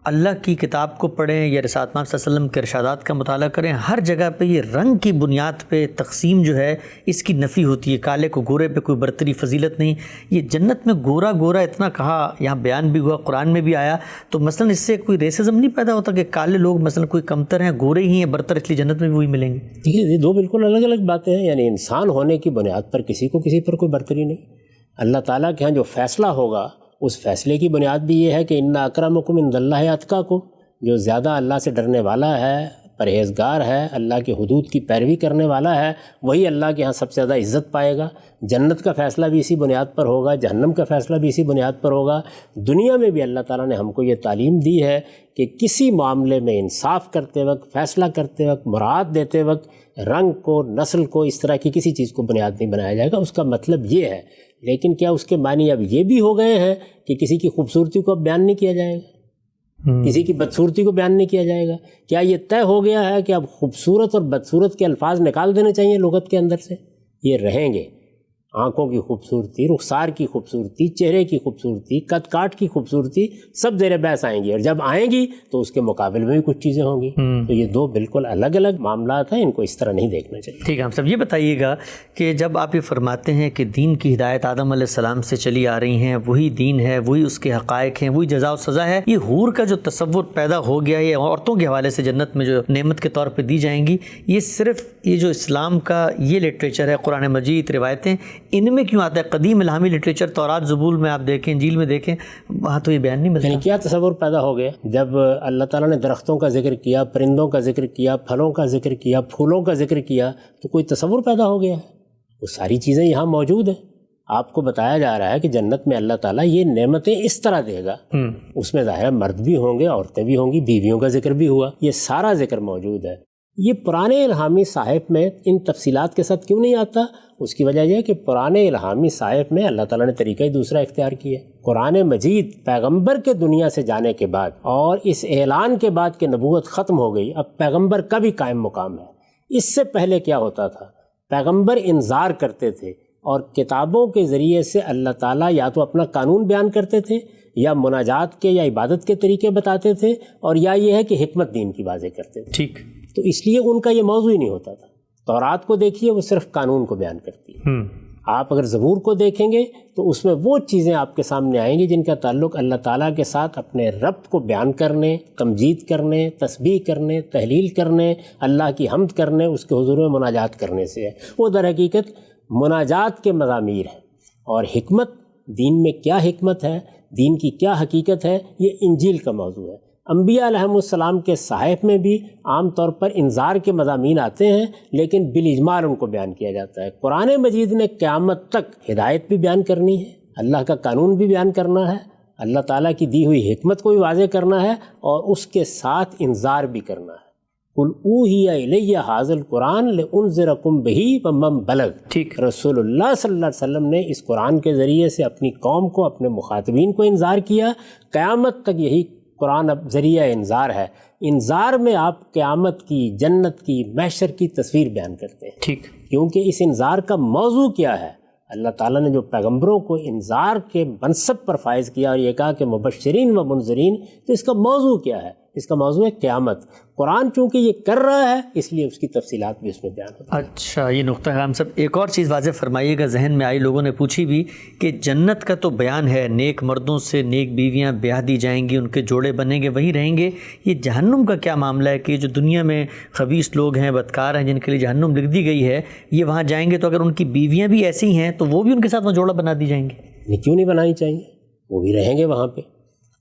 اللہ کی کتاب کو پڑھیں یا رسالت محمد صلی اللہ علیہ وسلم کے ارشادات کا مطالعہ کریں، ہر جگہ پہ یہ رنگ کی بنیاد پہ تقسیم جو ہے اس کی نفی ہوتی ہے. کالے کو گورے پہ کوئی برتری فضیلت نہیں. یہ جنت میں گورا گورا اتنا کہا، یہاں بیان بھی ہوا، قرآن میں بھی آیا، تو مثلا اس سے کوئی ریسزم نہیں پیدا ہوتا کہ کالے لوگ مثلا کوئی کمتر ہیں، گورے ہی ہیں برتر، اس لیے جنت میں بھی وہی ملیں گے؟ دیکھیے یہ دو بالکل الگ الگ باتیں ہیں. یعنی انسان ہونے کی بنیاد پر کسی کو کسی پر کوئی برتری نہیں. اللہ تعالیٰ کے ہاں جو فیصلہ ہوگا اس فیصلے کی بنیاد بھی یہ ہے کہ ان اکرمکم عند اللہ اتقاکم، جو زیادہ اللہ سے ڈرنے والا ہے، پرہیزگار ہے، اللہ کے حدود کی پیروی کرنے والا ہے، وہی اللہ کے ہاں سب سے زیادہ عزت پائے گا. جنت کا فیصلہ بھی اسی بنیاد پر ہوگا، جہنم کا فیصلہ بھی اسی بنیاد پر ہوگا. دنیا میں بھی اللہ تعالیٰ نے ہم کو یہ تعلیم دی ہے کہ کسی معاملے میں انصاف کرتے وقت، فیصلہ کرتے وقت، مراد دیتے وقت رنگ کو، نسل کو، اس طرح کی کسی چیز کو بنیاد نہیں بنایا جائے گا. اس کا مطلب یہ ہے. لیکن کیا اس کے معنی اب یہ بھی ہو گئے ہیں کہ کسی کی خوبصورتی کو اب بیان نہیں کیا جائے گا، کسی کی بدصورتی کو بیان نہیں کیا جائے گا؟ کیا یہ طے ہو گیا ہے کہ اب خوبصورت اور بدصورت کے الفاظ نکال دینے چاہیے لغت کے اندر سے؟ یہ رہیں گے. آنکھوں کی خوبصورتی، رخسار کی خوبصورتی، چہرے کی خوبصورتی، قد کاٹ کی خوبصورتی سب زیر بحث آئیں گی، اور جب آئیں گی تو اس کے مقابل میں بھی کچھ چیزیں ہوں گی. تو یہ دو بالکل الگ الگ معاملات ہیں، ان کو اس طرح نہیں دیکھنا چاہیے. ٹھیک ہے. ہم سب یہ بتائیے گا کہ جب آپ یہ فرماتے ہیں کہ دین کی ہدایت آدم علیہ السلام سے چلی آ رہی ہیں، وہی دین ہے، وہی اس کے حقائق ہیں، وہی جزا و سزا ہے، یہ حور کا جو تصور پیدا ہو گیا ہے عورتوں کے حوالے سے جنت میں جو نعمت کے طور پہ دی جائیں گی، یہ صرف یہ جو اسلام کا یہ لٹریچر ہے، قرآن مجید، روایتیں، ان میں کیوں آتا ہے؟ قدیم الہامی لٹریچر، تورات، زبور میں آپ دیکھیں، انجیل میں دیکھیں، وہاں تو یہ بیان نہیں ملتا. یعنی کیا تصور پیدا ہو گیا جب اللہ تعالیٰ نے درختوں کا ذکر کیا، پرندوں کا ذکر کیا، پھلوں کا ذکر کیا، پھولوں کا ذکر کیا، تو کوئی تصور پیدا ہو گیا ہے. وہ ساری چیزیں یہاں موجود ہیں. آپ کو بتایا جا رہا ہے کہ جنت میں اللہ تعالیٰ یہ نعمتیں اس طرح دے گا. اس میں ظاہر مرد بھی ہوں گے، عورتیں بھی ہوں گی، بیویوں کا ذکر بھی ہوا، یہ سارا ذکر موجود ہے. یہ پرانے الہامی صحائف میں ان تفصیلات کے ساتھ کیوں نہیں آتا؟ اس کی وجہ یہ ہے کہ پرانے الہامی صحائف میں اللہ تعالیٰ نے طریقہ ہی دوسرا اختیار کیا. قرآن مجید پیغمبر کے دنیا سے جانے کے بعد اور اس اعلان کے بعد کہ نبوت ختم ہو گئی، اب پیغمبر کا بھی قائم مقام ہے. اس سے پہلے کیا ہوتا تھا؟ پیغمبر انذار کرتے تھے اور کتابوں کے ذریعے سے اللہ تعالیٰ یا تو اپنا قانون بیان کرتے تھے، یا مناجات کے یا عبادت کے طریقے بتاتے تھے، اور یا یہ ہے کہ حکمت دین کی واضح کرتے تھے. ٹھیک. تو اس لیے ان کا یہ موضوع ہی نہیں ہوتا تھا. تورات کو دیکھیے، وہ صرف قانون کو بیان کرتی ہے. آپ اگر زبور کو دیکھیں گے تو اس میں وہ چیزیں آپ کے سامنے آئیں گی جن کا تعلق اللہ تعالیٰ کے ساتھ اپنے رب کو بیان کرنے، تمجید کرنے، تسبیح کرنے، تحلیل کرنے، اللہ کی حمد کرنے، اس کے حضور میں مناجات کرنے سے ہے. وہ در حقیقت مناجات کے مضامیر ہیں. اور حکمت، دین میں کیا حکمت ہے، دین کی کیا حقیقت ہے، یہ انجیل کا موضوع ہے. انبیاء علیہم السلام کے صحائف میں بھی عام طور پر انذار کے مضامین آتے ہیں، لیکن بالاجمال ان کو بیان کیا جاتا ہے. قرآن مجید نے قیامت تک ہدایت بھی بیان کرنی ہے، اللہ کا قانون بھی بیان کرنا ہے، اللہ تعالیٰ کی دی ہوئی حکمت کو بھی واضح کرنا ہے، اور اس کے ساتھ انذار بھی کرنا ہے. قُلْ أُوحِيَ إِلَيَّ هَٰذَا الْقُرْآنُ لِأُنذِرَكُم بِهِ وَمَن بَلَغَ. ٹھیک. رسول اللہ صلی اللہ علیہ وسلم نے اس قرآن کے ذریعے سے اپنی قوم کو، اپنے مخاطبین کو انذار کیا. قیامت تک یہی قرآن اب ذریعہ انذار ہے. انذار میں آپ قیامت کی، جنت کی، محشر کی تصویر بیان کرتے ہیں. ٹھیک. کیونکہ اس انذار کا موضوع کیا ہے؟ اللہ تعالیٰ نے جو پیغمبروں کو انذار کے منصب پر فائز کیا اور یہ کہا کہ مبشرین و منذرین، تو اس کا موضوع کیا ہے؟ اس کا موضوع ہے قیامت. قرآن چونکہ یہ کر رہا ہے اس لیے اس کی تفصیلات بھی اس میں بیان ہوتی ہیں. اچھا، یہ نقطہ ہے. ہم سب ایک اور چیز واضح فرمائیے گا، ذہن میں آئی، لوگوں نے پوچھی بھی کہ جنت کا تو بیان ہے، نیک مردوں سے نیک بیویاں بیاہ دی جائیں گی، ان کے جوڑے بنیں گے، وہی رہیں گے. یہ جہنم کا کیا معاملہ ہے کہ جو دنیا میں خبیث لوگ ہیں، بدکار ہیں، جن کے لیے جہنم لکھ دی گئی ہے، یہ وہاں جائیں گے تو اگر ان کی بیویاں بھی ایسی ہیں تو وہ بھی ان کے ساتھ وہاں جوڑا بنا دی جائیں گے؟ کیوں نہیں بنانی چاہیے، وہ بھی رہیں گے وہاں پہ.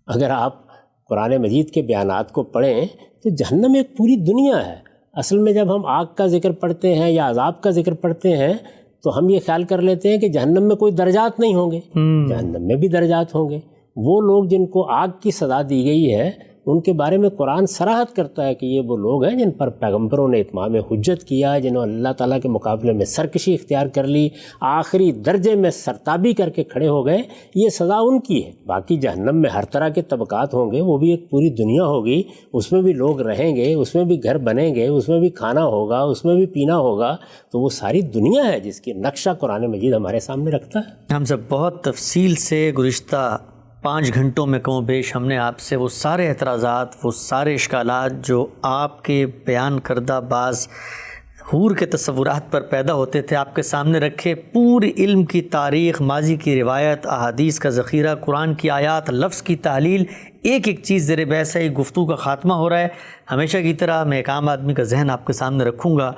اگر آپ قرآن مجید کے بیانات کو پڑھیں تو جہنم ایک پوری دنیا ہے. اصل میں جب ہم آگ کا ذکر پڑھتے ہیں یا عذاب کا ذکر پڑھتے ہیں تو ہم یہ خیال کر لیتے ہیں کہ جہنم میں کوئی درجات نہیں ہوں گے. جہنم میں بھی درجات ہوں گے. وہ لوگ جن کو آگ کی سزا دی گئی ہے ان کے بارے میں قرآن صراحت کرتا ہے کہ یہ وہ لوگ ہیں جن پر پیغمبروں نے اتمام حجت کیا، جنہوں نے اللہ تعالیٰ کے مقابلے میں سرکشی اختیار کر لی، آخری درجے میں سرتابی کر کے کھڑے ہو گئے. یہ سزا ان کی ہے. باقی جہنم میں ہر طرح کے طبقات ہوں گے، وہ بھی ایک پوری دنیا ہوگی، اس میں بھی لوگ رہیں گے، اس میں بھی گھر بنیں گے، اس میں بھی کھانا ہوگا، اس میں بھی پینا ہوگا. تو وہ ساری دنیا ہے جس کی نقشہ قرآن مجید ہمارے سامنے رکھتا ہے. ہم سب بہت تفصیل سے گزشتہ 5 گھنٹوں میں کم و بیش ہم نے آپ سے وہ سارے اعتراضات، وہ سارے اشکالات جو آپ کے بیان کردہ بعض حور کے تصورات پر پیدا ہوتے تھے آپ کے سامنے رکھے. پوری علم کی تاریخ، ماضی کی روایت، احادیث کا ذخیرہ، قرآن کی آیات، لفظ کی تحلیل، ایک ایک چیز زیر بحث ہے. گفتگو کا خاتمہ ہو رہا ہے. ہمیشہ کی طرح میں ایک عام آدمی کا ذہن آپ کے سامنے رکھوں گا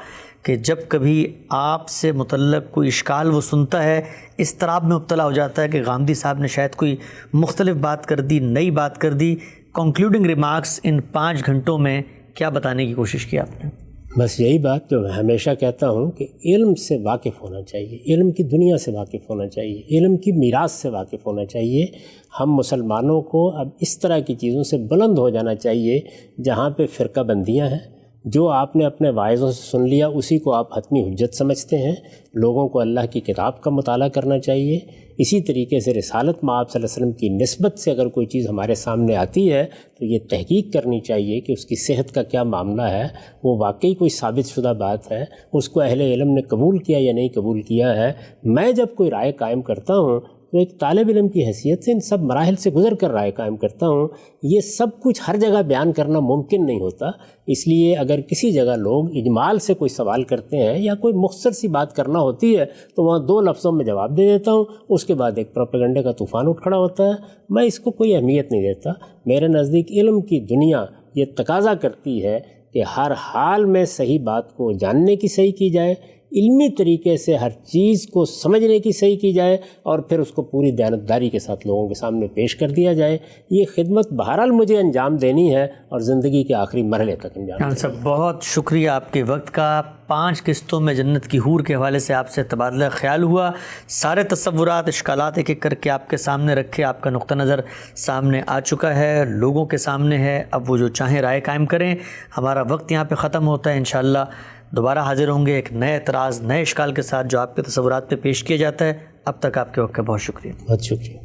کہ جب کبھی آپ سے متعلق کوئی اشکال وہ سنتا ہے، اضطراب میں مبتلا ہو جاتا ہے کہ غامدی صاحب نے شاید کوئی مختلف بات کر دی، نئی بات کر دی. کنکلوڈنگ ریمارکس ان 5 گھنٹوں میں کیا بتانے کی کوشش کی آپ نے؟ بس یہی بات جو میں ہمیشہ کہتا ہوں کہ علم سے واقف ہونا چاہیے، علم کی دنیا سے واقف ہونا چاہیے، علم کی میراث سے واقف ہونا چاہیے. ہم مسلمانوں کو اب اس طرح کی چیزوں سے بلند ہو جانا چاہیے جہاں پہ فرقہ بندیاں ہیں. جو آپ نے اپنے واعظوں سے سن لیا اسی کو آپ حتمی حجت سمجھتے ہیں. لوگوں کو اللہ کی کتاب کا مطالعہ کرنا چاہیے. اسی طریقے سے رسالت مآب صلی اللہ علیہ وسلم کی نسبت سے اگر کوئی چیز ہمارے سامنے آتی ہے تو یہ تحقیق کرنی چاہیے کہ اس کی صحت کا کیا معاملہ ہے، وہ واقعی کوئی ثابت شدہ بات ہے، اس کو اہل علم نے قبول کیا یا نہیں قبول کیا ہے. میں جب کوئی رائے قائم کرتا ہوں تو ایک طالب علم کی حیثیت سے ان سب مراحل سے گزر کر رائے قائم کرتا ہوں. یہ سب کچھ ہر جگہ بیان کرنا ممکن نہیں ہوتا. اس لیے اگر کسی جگہ لوگ اجمال سے کوئی سوال کرتے ہیں یا کوئی مختصر سی بات کرنا ہوتی ہے تو وہاں 2 لفظوں میں جواب دے دیتا ہوں، اس کے بعد ایک پروپیگنڈے کا طوفان اٹھ کھڑا ہوتا ہے. میں اس کو کوئی اہمیت نہیں دیتا. میرے نزدیک علم کی دنیا یہ تقاضا کرتی ہے کہ ہر حال میں صحیح بات کو جاننے کی صحیح کی جائے، علمی طریقے سے ہر چیز کو سمجھنے کی صحیح کی جائے اور پھر اس کو پوری دیانتداری کے ساتھ لوگوں کے سامنے پیش کر دیا جائے. یہ خدمت بہرحال مجھے انجام دینی ہے اور زندگی کے آخری مرحلے تک انجام دینی ہے. صاحب بہت شکریہ آپ کے وقت کا. 5 قسطوں میں جنت کی حور کے حوالے سے آپ سے تبادلہ خیال ہوا. سارے تصورات، اشکالات ایک ایک کر کے آپ کے سامنے رکھے. آپ کا نقطہ نظر سامنے آ چکا ہے، لوگوں کے سامنے ہے. اب وہ جو چاہیں رائے قائم کریں. ہمارا وقت یہاں پہ ختم ہوتا ہے. انشاءاللہ دوبارہ حاضر ہوں گے ایک نئے اعتراض، نئے اشکال کے ساتھ جو آپ کے تصورات پہ پیش کیا جاتا ہے. اب تک آپ کے وقت کا بہت شکریہ. بہت شکریہ.